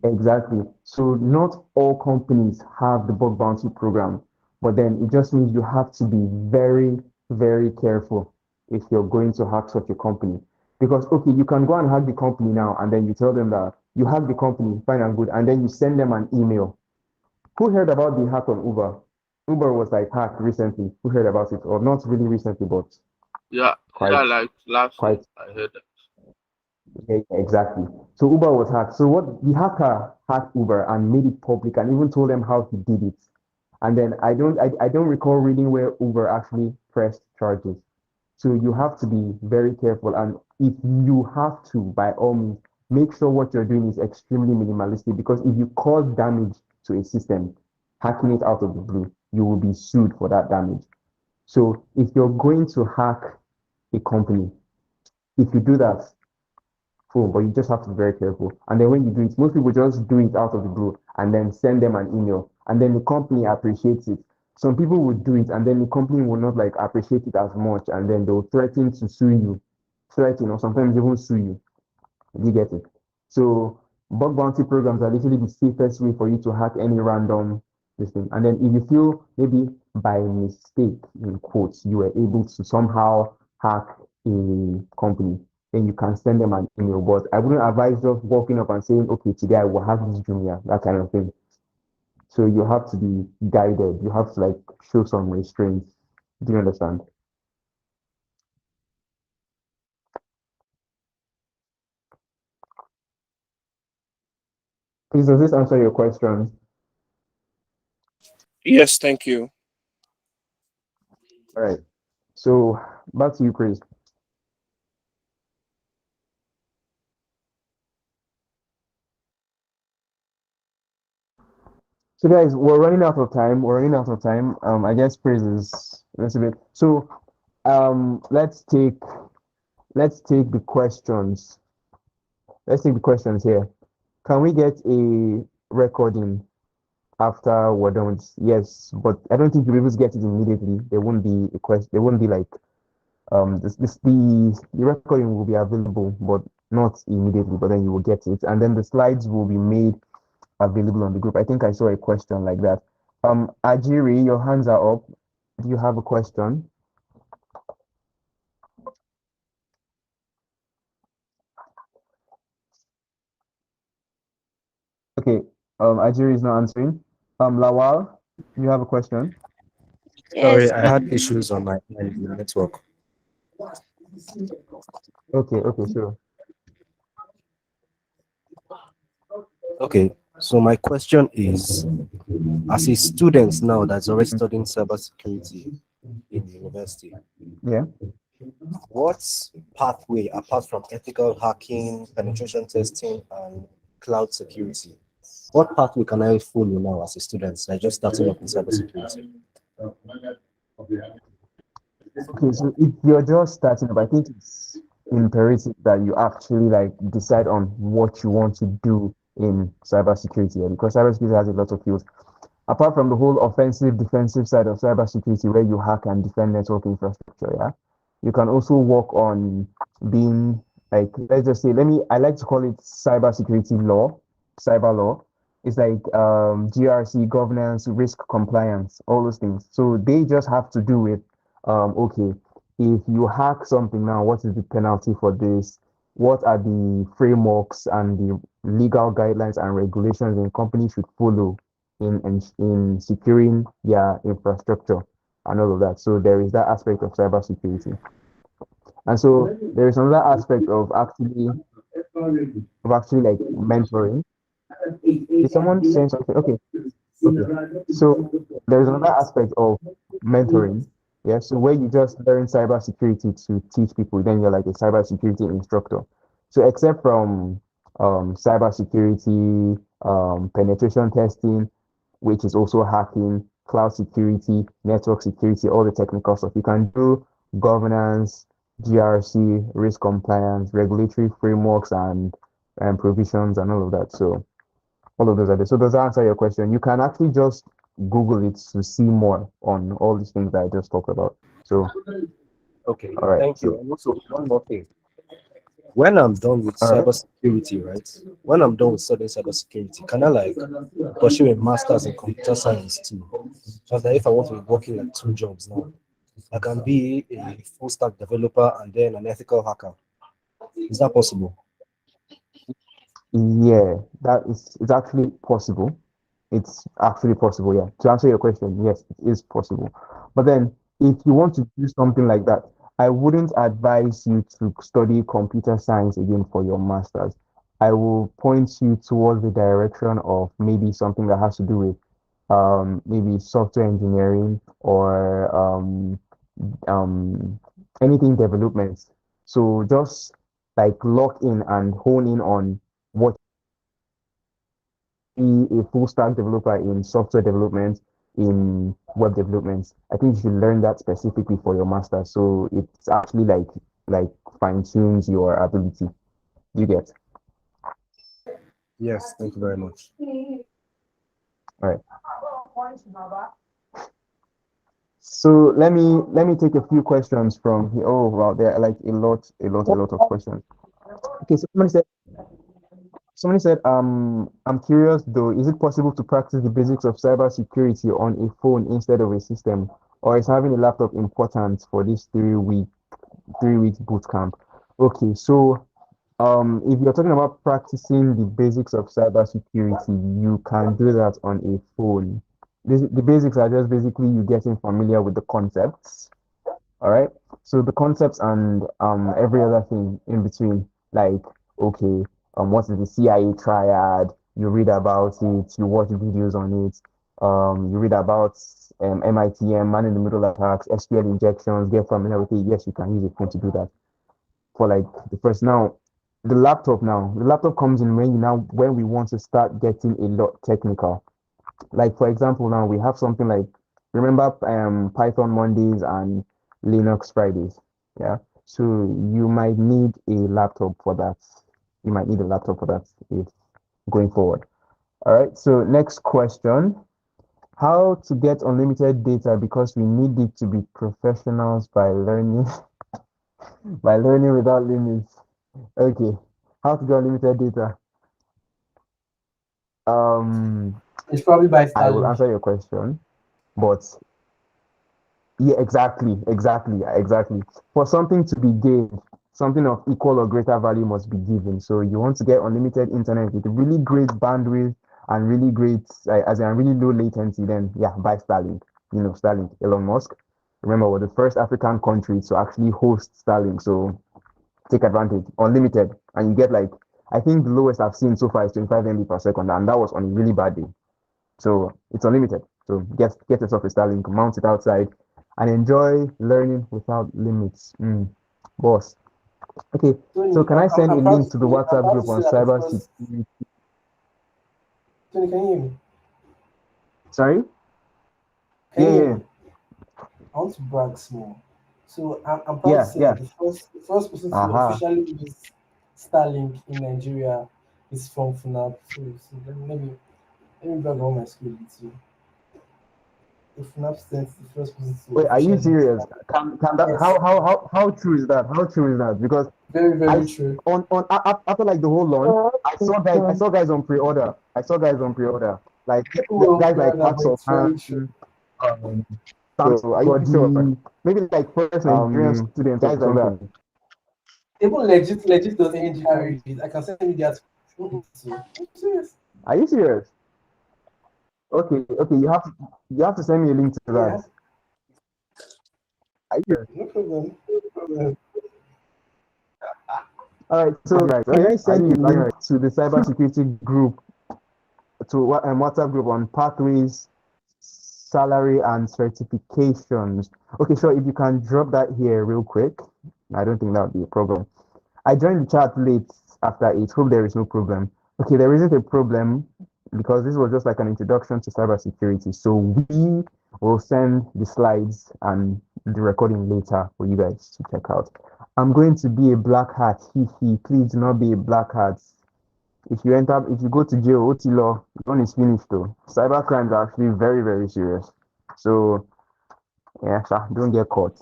Exactly. So not all companies have the bug bounty program, but then it just means you have to be very, very careful if you're going to hack such a company. Because okay, you can go and hack the company now, and then you tell them that you hack the company, fine and good, and then you send them an email. Who heard about the hack on Uber? Uber was like hacked recently. Who heard about it? Or not really recently, but Yeah, quite yeah, like last week quite I heard that. yeah, exactly. So Uber was hacked. So what the hacker hacked Uber and made it public and even told them how he did it. And then I don't recall reading where Uber actually pressed charges. So you have to be very careful. And if you have to, by all means, make sure what you're doing is extremely minimalistic because if you cause damage to a system, hacking it out of the blue, you will be sued for that damage. So if you're going to hack a company, if you do that, cool, but you just have to be very careful. And then when you do it, most people just do it out of the blue and then send them an email. And then the company appreciates it. Some people would do it and then the company will not like appreciate it as much and then they'll threaten to sue you. Threaten or sometimes even sue you. You get it? So bug bounty programs are literally the safest way for you to hack any random this thing. And then if you feel maybe by mistake, in quotes, you were able to somehow hack a company, then you can send them an email. But I wouldn't advise just walking up and saying, okay, today I will hack this Jumia, that kind of thing. So you have to be guided. You have to like show some restraint. Do you understand? Please, does this answer your question? Yes, thank you. All right. So back to you, Chris. So guys, we're running out of time. We're running out of time. I guess praise is a little bit. So let's take the questions. Let's take the questions here. Can we get a recording after we're done? Yes, but I don't think you'll be able to get it immediately. There won't be a question. There won't be like the recording will be available, but not immediately, but then you will get it. And then the slides will be made available on the group. I think I saw a question like that. Ajiri, your hands are up. Do you have a question? Okay, Ajiri is not answering. Lawal, you have a question? Sorry, Yes, I had issues on my end, the network. Okay, sure. Okay, so my question is, as a student now that's already studying cybersecurity in university, Yeah. what pathway apart from ethical hacking, penetration testing, and cloud security, what pathway can I follow now as a student, like just starting up in cybersecurity? Okay, so if you're just starting up, I think it's imperative that you actually like decide on what you want to do in cybersecurity, because cybersecurity has a lot of fields. Apart from the whole offensive defensive side of cybersecurity where you hack and defend network infrastructure, yeah, you can also work on being like, let's just say, I like to call it cybersecurity law, cyber law. It's like GRC, governance, risk compliance, all those things. So they just have to do with okay, if you hack something now, what is the penalty for this? What are the frameworks and the legal guidelines and regulations a company should follow in securing their infrastructure and all of that. So there is that aspect of cybersecurity. And so there is another aspect of actually like mentoring. Is someone saying something? Okay. So there's another aspect of mentoring. Yeah. So where you just learn cybersecurity to teach people, then you're like a cybersecurity instructor. So except from cybersecurity, penetration testing, which is also hacking, cloud security, network security, all the technical stuff. You can do governance, GRC, risk compliance, regulatory frameworks, and provisions, and all of that. So all of those are there. So does that answer your question? You can actually just Google it to see more on all these things that I just talked about. So, Okay, all right. thank you. So, And also one more thing. When I'm done with all right. cybersecurity, right? When I'm done with studying cybersecurity, can I like pursue a master's in computer science too? Just that if I want to be working like two jobs now, I can be a full stack developer and then an ethical hacker. Is that possible? Yeah, it's actually possible. It's actually possible, yeah. To answer your question, yes, it is possible. But then if you want to do something like that, I wouldn't advise you to study computer science again for your master's. I will point you towards the direction of maybe something that has to do with maybe software engineering or um anything development. So just like lock in and hone in on what be a full stack developer in software development, in web development. I think you should learn that specifically for your master. So it's actually like fine tunes your ability. You get. Yes, thank you very much. All right. So let me take a few questions from here. Oh wow, there are like a lot of questions. Okay, so somebody said, I'm curious though, is it possible to practice the basics of cybersecurity on a phone instead of a system? Or is having a laptop important for this 3 week boot camp? Okay, so if you're talking about practicing the basics of cybersecurity, you can do that on a phone. The basics are just basically you getting familiar with the concepts. All right. So the concepts and every other thing in between, like okay, what is the CIA triad? You read about it, you watch videos on it, you read about MITM, man in the middle attacks, SQL injections, get familiar with it. Yes, you can use a phone to do that for like the first. Now, the laptop comes in when we want to start getting a lot technical. Like for example, now we have something like remember Python Mondays and Linux Fridays. Yeah. So you might need a laptop for that. You might need a laptop for that if going forward. All right. So next question. How to get unlimited data because we need it to be professionals by learning. By learning without limits. Okay. How to get unlimited data? Um, It's probably by I will Starlink. answer your question, but yeah, exactly. For something to be gained, something of equal or greater value must be given. So you want to get unlimited internet with really great bandwidth and really great, as in really low latency, then yeah, buy Starlink. You know, Starlink, Elon Musk. Remember, we're the first African country to actually host Starlink. So take advantage, unlimited, and you get like, I think the lowest I've seen so far is 25 MB per second, and that was on a really bad day. So it's unlimited. So get yourself a Starlink, mount it outside, and enjoy learning without limits. Boss. Okay, so Tony, can I send a I'm proud link to to the say I'm WhatsApp proud group to on say that the cyber first security? Tony, can you hear me? Sorry? Can Yeah, you hear yeah, me? I want to brag small. So I'm proud to yeah, say yeah. that the first person to Aha. officially use Starlink in Nigeria is from FNAP. So let me brag on my school with you. The FNAP stands the first person to Wait, are you officially use serious? Starlink. Can that Yes, how true is that? How true is that? Because very, I very s- true. after like the whole launch, I saw guys on pre-order. I saw guys on pre-order. Like People will guys compare like that, Hacks but of it's very Hand, true. So are you sure? Maybe like first Nigerian students or Guys like that. something. Even legit does engineer read it. I can send you that. So, I'm serious. Are you serious? Okay, you have to send me a link to Yeah, that. Are you serious? no problem. No problem. All right, so can I send you a link to the cybersecurity group to WhatsApp group on pathways, salary, and certifications? Okay, sure. If you can drop that here real quick, I don't think that would be a problem. I joined the chat late after 8. Hope there is no problem. Okay, there isn't a problem because this was just like an introduction to cybersecurity. So we will send the slides and the recording later for you guys to check out. I'm going to be a black hat. Please do not be a black hat. If you go to jail, OT law, one is finished though. Cyber crimes are actually very, very serious. So yeah, sir, don't get caught.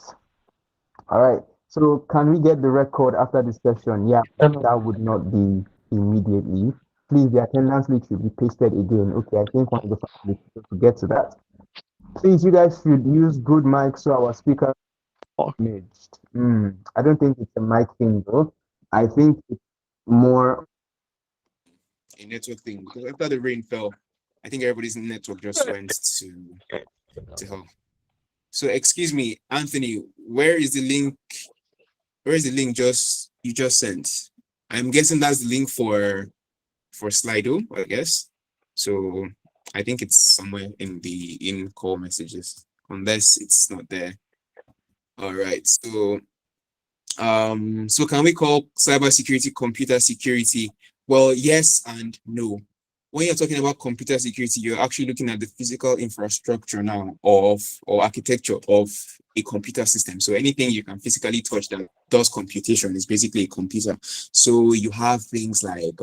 All right. So can we get the record after this session? Yeah, that would not be immediately. Please, the attendance list should be pasted again. Okay, I think one of the faculty to get to that. Please, you guys should use good mics so our speaker managed. I don't think it's a mic thing though. I think it's more A network thing because after the rain fell, I think everybody's network just went to hell. So excuse me, Anthony, where is the link? Where is the link just you just sent? I'm guessing that's the link for Slido, I guess. So I think it's somewhere in the in call messages, unless it's not there. All right. So can we call cybersecurity computer security? Well, yes and no. When you're talking about computer security, you're actually looking at the physical infrastructure now of or architecture of a computer system. So anything you can physically touch that does computation is basically a computer. So you have things like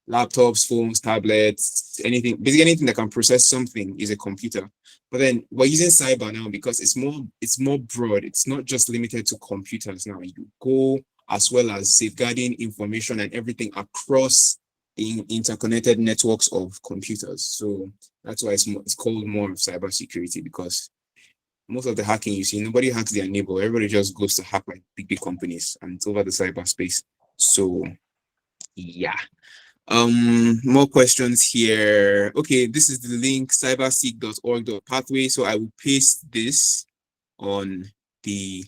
laptops, phones, tablets, basically anything that can process something is a computer. But then we're using cyber now because it's more broad. It's not just limited to computers now. You go as well as safeguarding information and everything across the interconnected networks of computers. So that's why it's called more of cybersecurity because most of the hacking you see, nobody hacks their neighbor. Everybody just goes to hack like big companies and it's over the cyberspace. So yeah. More questions here. Okay, this is the link cyberseek.org.pathway. So I will paste this on the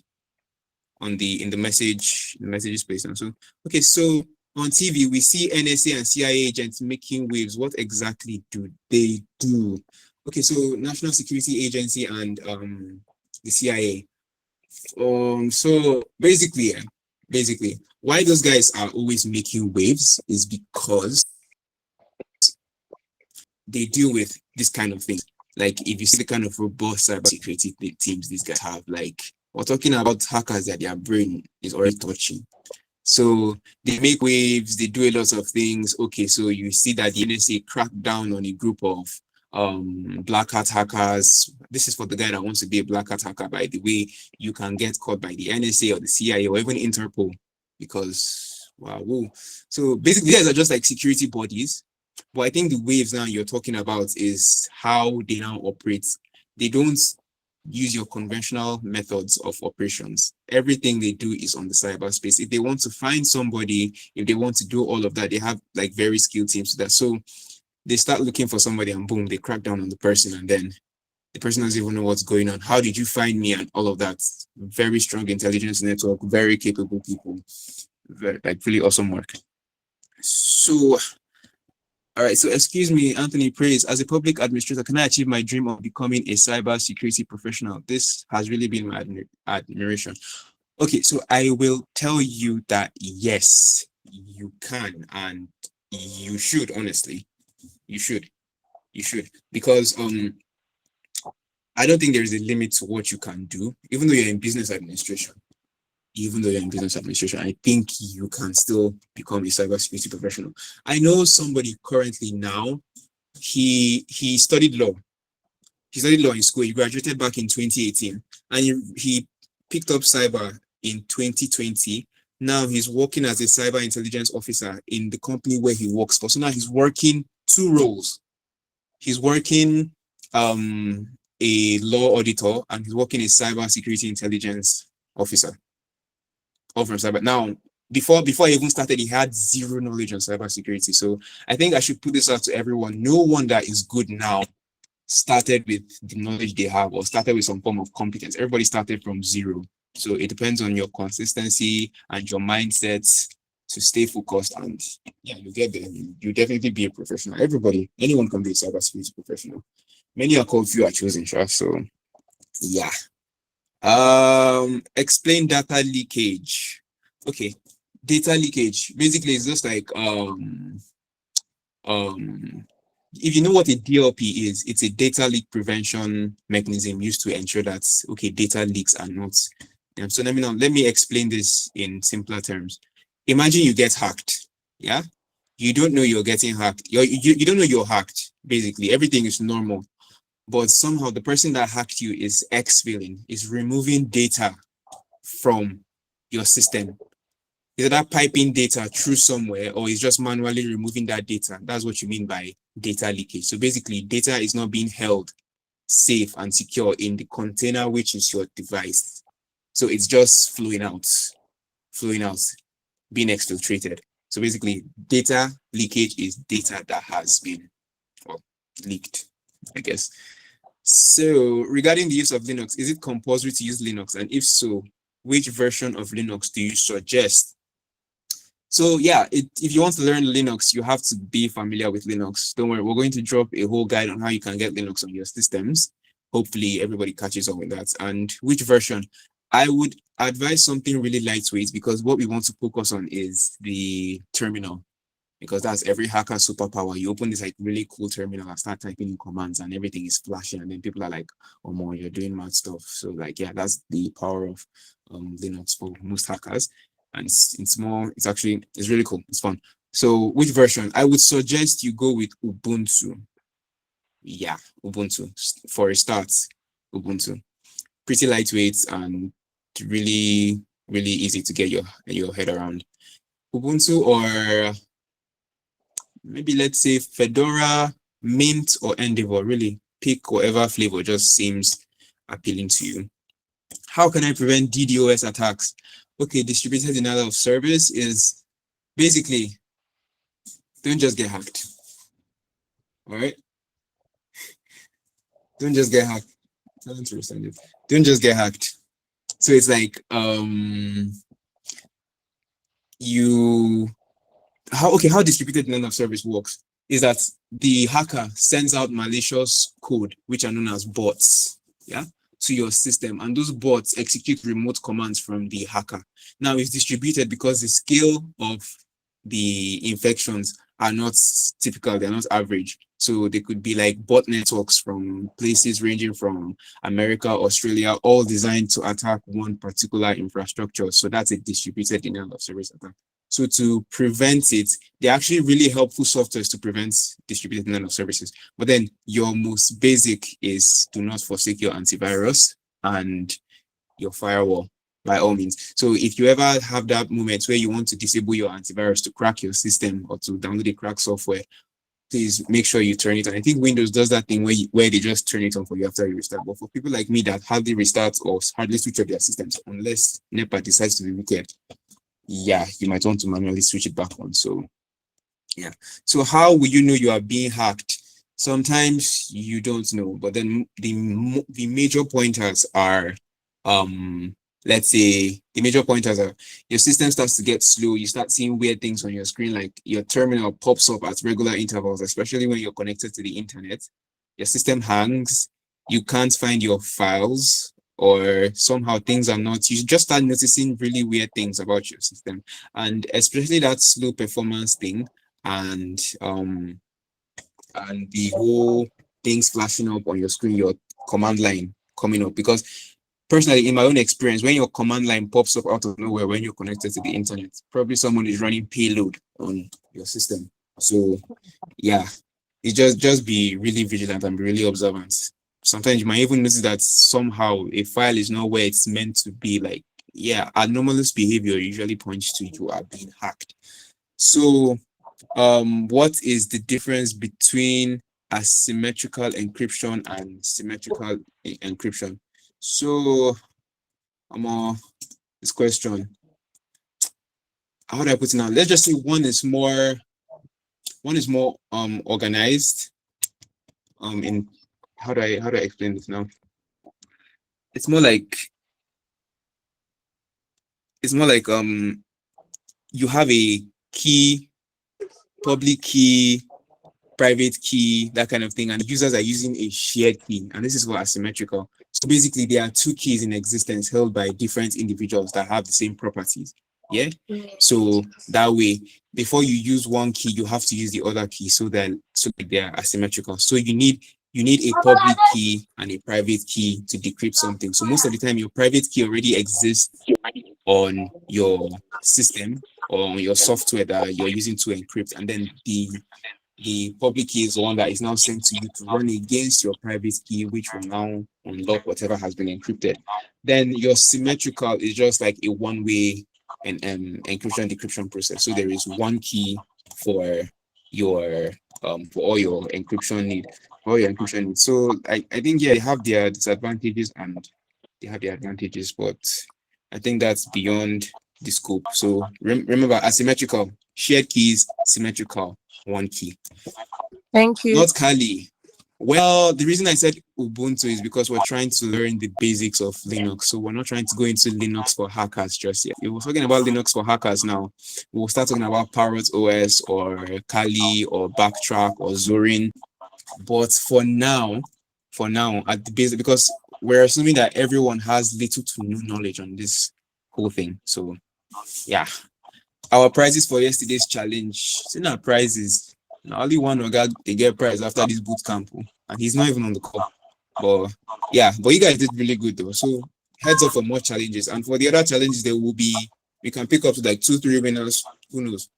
in the message space. And so okay, so on TV we see NSA and CIA agents making waves. What exactly do they do? Okay, so National Security Agency and the CIA. So basically, why those guys are always making waves is because they deal with this kind of things. Like if you see the kind of robust cybersecurity teams these guys have, like we're talking about hackers that their brain is already touching. So they make waves, they do a lot of things. Okay, so you see that the NSA cracked down on a group of black hat hackers. This is for the guy that wants to be a black hat hacker, by the way. You can get caught by the NSA or the CIA or even Interpol because wow. Woo. So basically, these are just like security bodies. But I think the waves now you're talking about is how they now operate. They don't use your conventional methods of operations. Everything they do is on the cyberspace. If they want to find somebody, if they want to do all of that, they have like very skilled teams to that. So they start looking for somebody and boom, they crack down on the person and then the person doesn't even know what's going on. How did you find me and all of that? Very strong intelligence network, very capable people, very, like really awesome work. So, all right. So excuse me, Anthony Praise. As a public administrator, can I achieve my dream of becoming a cyber security professional? This has really been my admiration. Okay, so I will tell you that yes, you can and you should, honestly. You should. You should. Because I don't think there's a limit to what you can do, even though you're in business administration. Even though you're in business administration, I think you can still become a cybersecurity professional. I know somebody currently now, he studied law. He studied law in school. He graduated back in 2018 and he picked up cyber in 2020. Now he's working as a cyber intelligence officer in the company where he works for. So now he's working two roles. He's working a law auditor and he's working as cyber security intelligence officer. All from cyber. Now, before he even started, he had zero knowledge on cybersecurity. So I think I should put this out to everyone. No one that is good now started with the knowledge they have or started with some form of competence. Everybody started from zero. So it depends on your consistency and your mindset to stay focused and yeah, you get there. You definitely be a professional. Anyone can be a cybersecurity professional. Many are called, few are chosen, so yeah. Explain data leakage. Okay, data leakage basically is just like if you know what a DLP is, it's a data leak prevention mechanism used to ensure that okay, data leaks are not. So let me explain this in simpler terms. Imagine you get hacked. Yeah, you don't know you're getting hacked. You don't know you're hacked. Basically, everything is normal, but somehow the person that hacked you is exfilling, is removing data from your system. Is that piping data through somewhere or is just manually removing that data? That's what you mean by data leakage. So basically, data is not being held safe and secure in the container, which is your device. So it's just flowing out, being exfiltrated. So basically, data leakage is data that has been leaked, I guess. So regarding the use of Linux, is it compulsory to use Linux? And if so, which version of Linux do you suggest? So yeah, if you want to learn Linux, you have to be familiar with Linux. Don't worry, we're going to drop a whole guide on how you can get Linux on your systems. Hopefully everybody catches on with that. And which version? I would advise something really lightweight because what we want to focus on is the terminal, because that's every hacker superpower. You open this like really cool terminal and start typing in commands and everything is flashing and then people are like, oh more, you're doing mad stuff. So like, yeah, that's the power of Linux for most hackers. And it's really cool. It's fun. So which version? I would suggest you go with Ubuntu. Yeah, Ubuntu. For a start, Ubuntu. Pretty lightweight and really, really easy to get your head around. Ubuntu or maybe let's say Fedora, Mint, or Endeavor. Really pick whatever flavor just seems appealing to you. How can I prevent DDoS attacks? Okay, distributed denial of service is basically don't just get hacked. All right, don't just get hacked. I don't understand it. Don't just get hacked. So it's like how distributed denial of service works is that the hacker sends out malicious code, which are known as bots, yeah, to your system, and those bots execute remote commands from the hacker. Now it's distributed because the scale of the infections are not typical, they're not average. So they could be like bot networks from places ranging from America, Australia, all designed to attack one particular infrastructure. So that's a distributed denial of service attack. So to prevent it, they're actually really helpful softwares to prevent distributed denial of services. But then your most basic is do not forsake your antivirus and your firewall by all means. So if you ever have that moment where you want to disable your antivirus to crack your system or to download a crack software, please make sure you turn it on. I think Windows does that thing where they just turn it on for you after you restart. But for people like me that hardly restart or hardly switch off their systems, unless NEPA decides to be wicked, yeah, you might want to manually switch it back on. So yeah. So how will you know you are being hacked? Sometimes you don't know, but then the major pointers are, let's say the major pointers are your system starts to get slow. You start seeing weird things on your screen, like your terminal pops up at regular intervals, especially when you're connected to the internet. Your system hangs. You can't find your files, or somehow things are not. You just start noticing really weird things about your system, and especially that slow performance thing and the whole things flashing up on your screen, your command line coming up. Because personally, in my own experience, when your command line pops up out of nowhere when you're connected to the internet, probably someone is running payload on your system. So yeah, it just be really vigilant and be really observant. Sometimes you might even notice that somehow a file is not where it's meant to be. Like, yeah, anomalous behavior usually points to you are being hacked. So what is the difference between asymmetrical encryption and symmetrical encryption? So this question, how do I put it now? Let's just say one is more organized. In how do I explain this now? It's more like you have a key, public key, private key, that kind of thing, and users are using a shared key, and this is what asymmetrical. So basically, there are two keys in existence held by different individuals that have the same properties. Yeah. So that way, before you use one key, you have to use the other key so that they are asymmetrical. So you need a public key and a private key to decrypt something. So most of the time, your private key already exists on your system or on your software that you're using to encrypt, and then the public key is the one that is now sent to you to run against your private key, which will now unlock whatever has been encrypted. Then your symmetrical is just like a one-way encryption decryption process. So there is one key for your for all your encryption need, So I think yeah, they have their disadvantages and they have their advantages, but I think that's beyond the scope. So remember, asymmetrical, shared keys, symmetrical, one key. Thank you. Not Kali. Well, the reason I said Ubuntu is because we're trying to learn the basics of Linux. So we're not trying to go into Linux for hackers just yet. If we're talking about Linux for hackers now, we'll start talking about Parrot OS or Kali or Backtrack or Zorin. But for now, at the basic, because we're assuming that everyone has little to no knowledge on this whole thing. So yeah, our prizes for yesterday's challenge. Seen our prizes. Now, only one guy they get prize after this boot camp, and he's not even on the call. But yeah, but you guys did really good though. So heads up for more challenges, and for the other challenges, there will be we can pick up to like 2-3 winners. Who knows?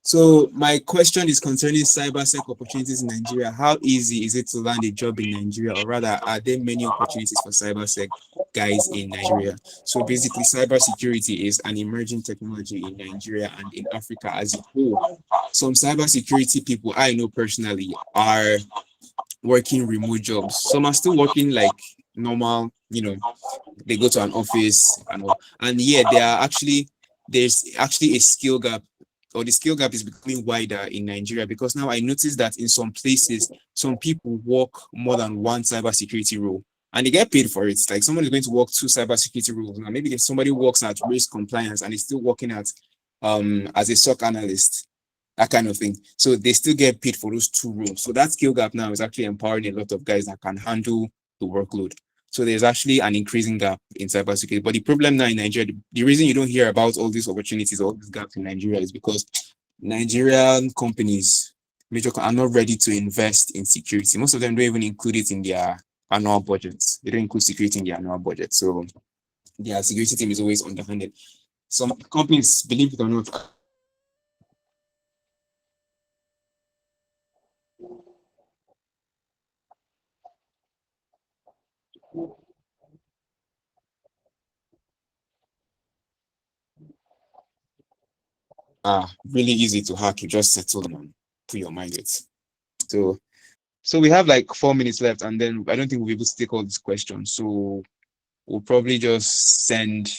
So my question is concerning cybersec opportunities in Nigeria. How easy is it to land a job in Nigeria, or rather, are there many opportunities for cybersec guys in Nigeria? So basically, cybersecurity is an emerging technology in Nigeria and in Africa as a whole. Some cybersecurity people I know personally are working remote jobs. Some are still working like normal, they go to an office and all. And yeah, there's actually a skill gap, or the skill gap is becoming wider in Nigeria, because now I noticed that in some places, some people work more than one cybersecurity role and they get paid for it. Like someone is going to work two cybersecurity roles. Now, maybe if somebody works at risk compliance and is still working at as a SOC analyst, that kind of thing. So they still get paid for those two roles. So that skill gap now is actually empowering a lot of guys that can handle the workload. So there's actually an increasing gap in cybersecurity. But the problem now in Nigeria, the reason you don't hear about all these opportunities, all these gaps in Nigeria, is because Nigerian companies are not ready to invest in security. Most of them don't even include it in their annual budgets. They don't include security in their annual budget. So their security team is always underhanded. Some companies, believe it or not, are really easy to hack. You just settle them and put your mind with. So we have like 4 minutes left, and then I don't think we'll be able to take all these questions. So we'll probably just send,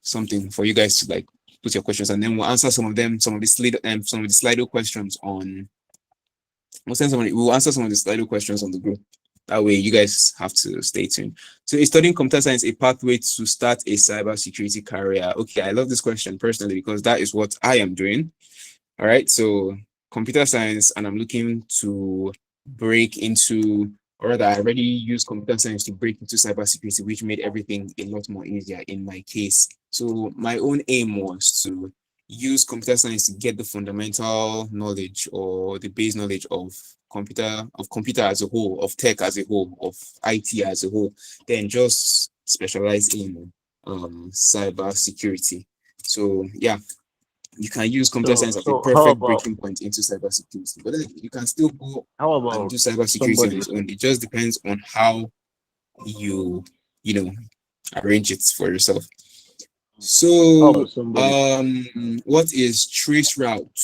something for you guys to like put your questions, and then we'll answer some of them, some of the Slido questions on. We'll answer some of the Slido questions on the group. That way, you guys have to stay tuned. So, is studying computer science a pathway to start a cybersecurity career? Okay, I love this question personally because that is what I am doing. All right, so computer science, and I'm looking to break into, or rather, I already used computer science to break into cybersecurity, which made everything a lot more easier in my case. So my own aim was to use computer science to get the fundamental knowledge or the base knowledge of computer as a whole, of tech as a whole, of IT as a whole, then just specialize in cybersecurity. So yeah, you can use computer science as a So how perfect about breaking point into cybersecurity, but then you can still go how and do about cybersecurity on somebody? its own. It just depends on how you you know arrange it for yourself. How So about somebody? what is trace route?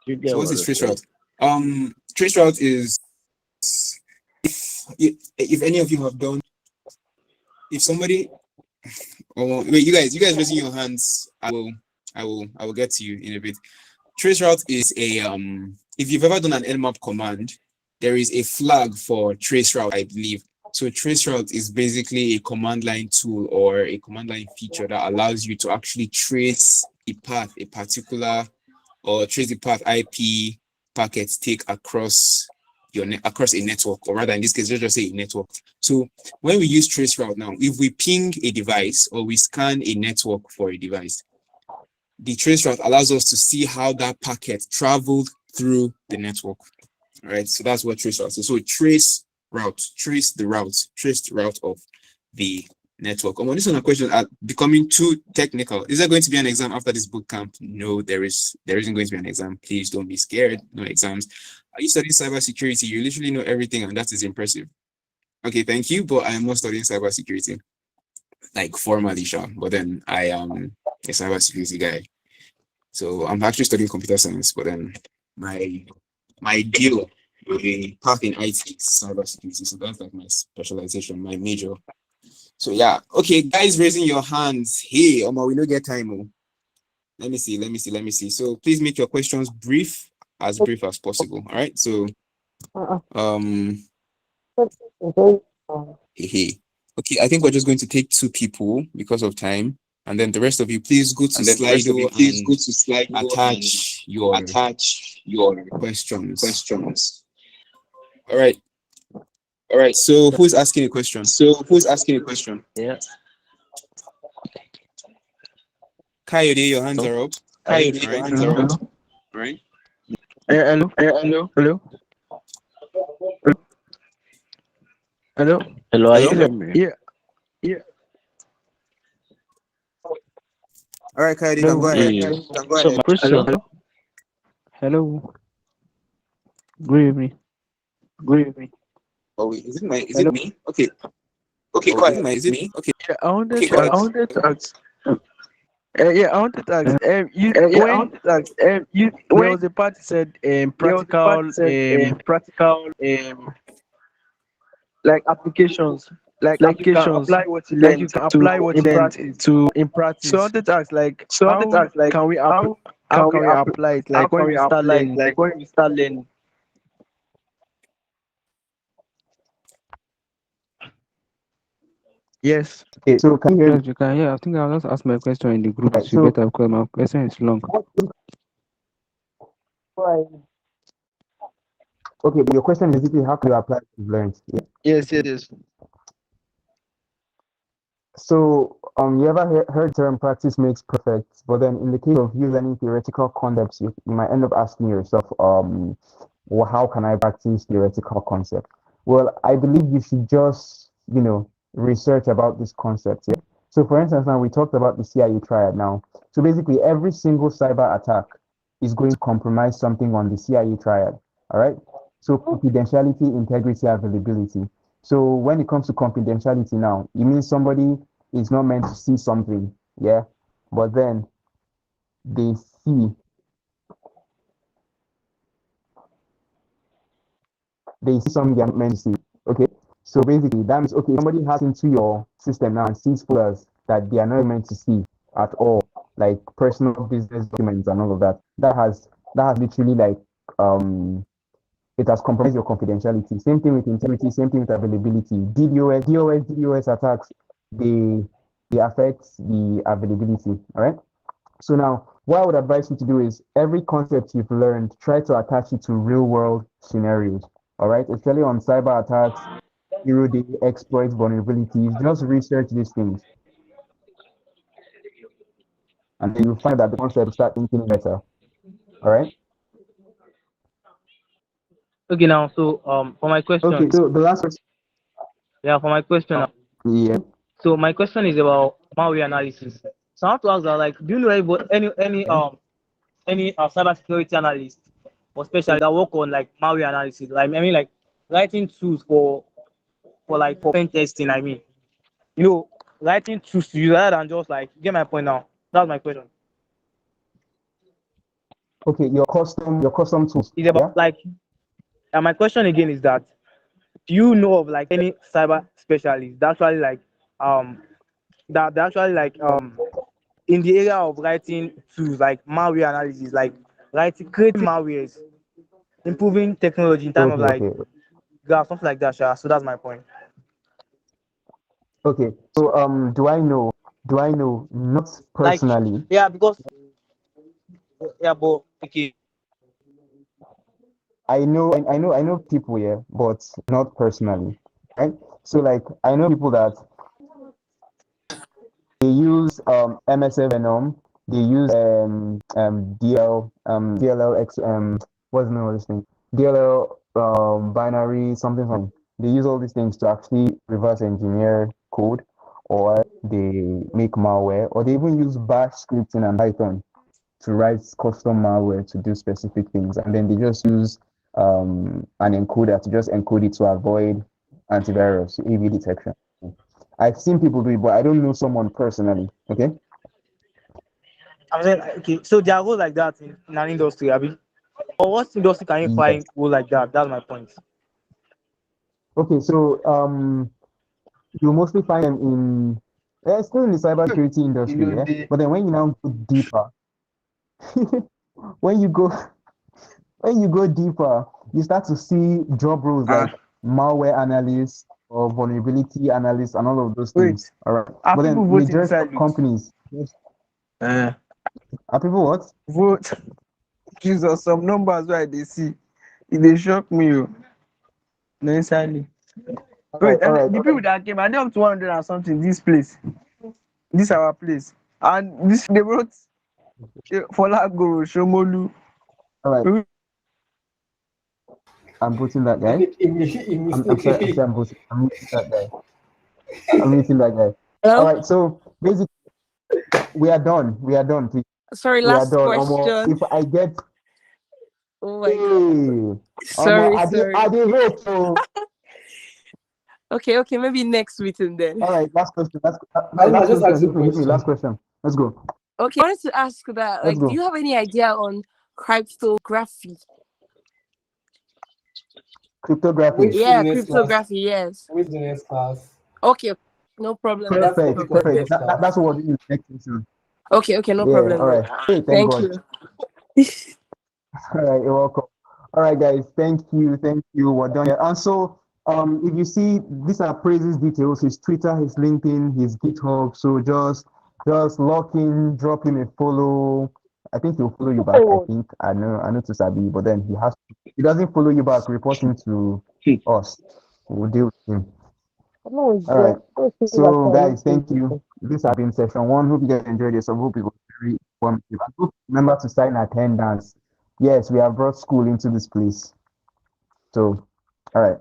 You So get what what is I trace said? route? Trace route is if any of you have done, if somebody, oh wait, you guys raising your hands, I will get to you in a bit. Traceroute is a if you've ever done an nmap command, there is a flag for traceroute, I believe. So traceroute is basically a command line tool or a command line feature that allows you to actually trace a path, a particular, or trace the path IP packets take across across a network, or rather in this case, let's just say a network. So when we use traceroute now, if we ping a device or we scan a network for a device, the trace route allows us to see how that packet traveled through the network. All right, so that's what trace route is. So trace the route of the network. On this one, a question are becoming too technical. Is there going to be an exam after this bootcamp? No, there isn't going to be an exam. Please don't be scared. No exams. Are you studying cybersecurity? You literally know everything, and that is impressive. Okay, thank you, but I am not studying cybersecurity, like formally, sure. But then I am a cybersecurity guy. So I'm actually studying computer science, but then my deal with a path in IT is cybersecurity. So that's like my specialization, my major. So yeah, okay, guys, raising your hands. Hey, Omar, we don't get time. Oh. Let me see. So please make your questions as brief as possible. All right. So um, hey. Okay, I think we're just going to take 2 people because of time. And then the rest of you, please go to Slido and attach your questions. All right. So who's asking a question? Yeah. Coyote, your hands So are up. Hello. All right. Hello. Hello. Hello. Hello. hello, are you Hello. hearing me? Yeah. Yeah. All right, Coyote, you can Hello. go ahead. Yeah. So my Hello. question, Hello. Good evening. Oh wait, is Hello. it me? Okay. Okay, go ahead. Is it me? Okay. Yeah, I wanted Okay, to go ahead. ask. Yeah, I wanted to ask. You when there was a part that said practical like applications like you can apply what you learned to in practice. So I wanted to ask like how can we apply it like when we start learning? Yes. Okay, so can you hear me? Yes, you can. Yeah, I think I'll just ask my question in the group. Right, It's so better because my question is long. okay, but your question is basically how can you apply what you've learned? Yeah. Yes. So, you ever heard term practice makes perfect, but then in the case of you learning theoretical concepts, you might end up asking yourself, well, how can I practice theoretical concept? Well, I believe you should just, research about this concept. Yeah. So, for instance, now we talked about the CIA triad now. So basically, every single cyber attack is going to compromise something on the CIA triad. All right. So confidentiality, integrity, availability. So when it comes to confidentiality now, it means somebody is not meant to see something, yeah, but then they see something they're not meant to see. Okay, so basically that means okay, somebody hacks into your system now and sees folders that they are not meant to see at all, like personal business documents and all of that. That has literally like it has compromised your confidentiality. Same thing with integrity, same thing with availability. DDoS attacks, they affect the availability. All right. So now, what I would advise you to do is every concept you've learned, try to attach it to real world scenarios. All right, especially on cyber attacks, zero day exploits, vulnerabilities. Just research these things, and then you'll find that the concept will start thinking better. All right. Okay, now, so for my Okay. question, So the last question. yeah, for my question now. Yeah. So my question is about malware analysis. So I want to ask that, like, do you know any cybersecurity analyst or specialist that work on like malware analysis? Like, I mean, like writing tools for pen testing. I mean, you know, writing tools to use rather than just like get my point now. That's my question. Okay. Your custom tools. It's about Yeah. like, and my question again is that, do you know of like any cyber specialist that actually like that actually like in the area of writing tools like malware analysis, like writing creating malwares, improving technology in time of Okay. like Okay. graph, something like that, sha. So that's my point. Okay. So do I know? Do I know? Not Like, personally. yeah, because yeah, but okay. I know people here, but not personally. Right? So like I know people that they use MSF Venom, they use DLX what's the name of this thing? DLL binary something. They use all these things to actually reverse engineer code, or they make malware, or they even use bash scripting and Python to write custom malware to do specific things, and then they just use an encoder to just encode it to avoid antivirus, AV detection. I've seen people do it, but I don't know someone personally. Okay. I'm saying like, okay, so there are roles like that in an industry, Abi. Or what industry can you Yes. find role like that? That's my point. Okay. So you mostly find them in still in the cybersecurity industry, yeah. But then when you now go deeper, when you go when you go deeper, you start to see job roles like malware analyst or vulnerability analyst and all of those Wait, things. All right. are But people then voting majority inside of it? companies are people what? Vote. Jesus, some numbers where they see. They shock me. Oh. No, inside. Wait, All and right. the people that came, are they up to 100 and something? This place, this our place, and this they wrote Folagoro Shomolu. All right. I'm putting that guy. I'm sorry. I'm sorry. I'm muting that guy. I'm muting that guy. All Hello? right. So basically, we are done. We are done. Please. Sorry, We are last done. question. If I get, Oh my god. hey, Sorry, I sorry. did hate so. Okay, maybe next meeting then. All right. Last question. No, I last just question. asked you Hit a me. Hit me. Last question. question. Let's go. Okay, I wanted to ask that, Let's like, do go. you have any idea on cryptography? Cryptography. Wait till the Yeah, next class. cryptography, yes. Wait till the next class. Okay, no problem then. That's No topic Perfect. of the problem. Perfect. next That's class. what we're doing next session. Okay, no Yeah. problem All then. right. Hey, thank Thank God. you. All right, you're welcome. All right, guys, thank you, We're done here. And so, if you see, these are Praise's details: his Twitter, his LinkedIn, his GitHub. So just log in, drop him a follow. I think he'll follow you back. I think I know to Sabi, but then he doesn't follow you back. Report him to us. We'll deal with him. All right. So, guys, thank you. This has been session one. Hope you guys enjoyed this. I hope it was very informative. I hope you remember to sign attendance. Yes, we have brought school into this place. So, all right.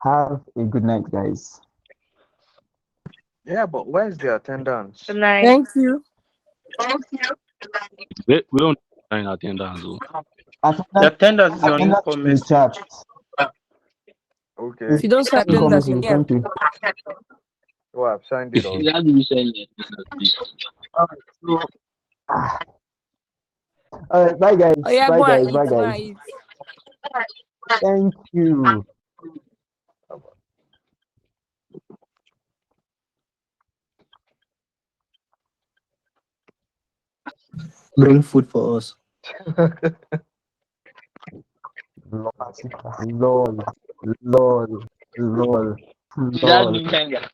Have a good night, guys. Yeah, but where's the attendance? Good night. Thank you. We don't sign attendance. Oh. The Attendance, attendance is on attendance income in the message. chat. Okay. If you don't Income attend us, you message. can. Thank you. Oh, I've signed it You already. have to be saying it. Alright, so alright, bye Oh guys. yeah, Bye go and guys. eat, Bye go guys. and eat. Thank you. Bring food for us. Lol, lol, lol, lol, You have to lol. be saying that.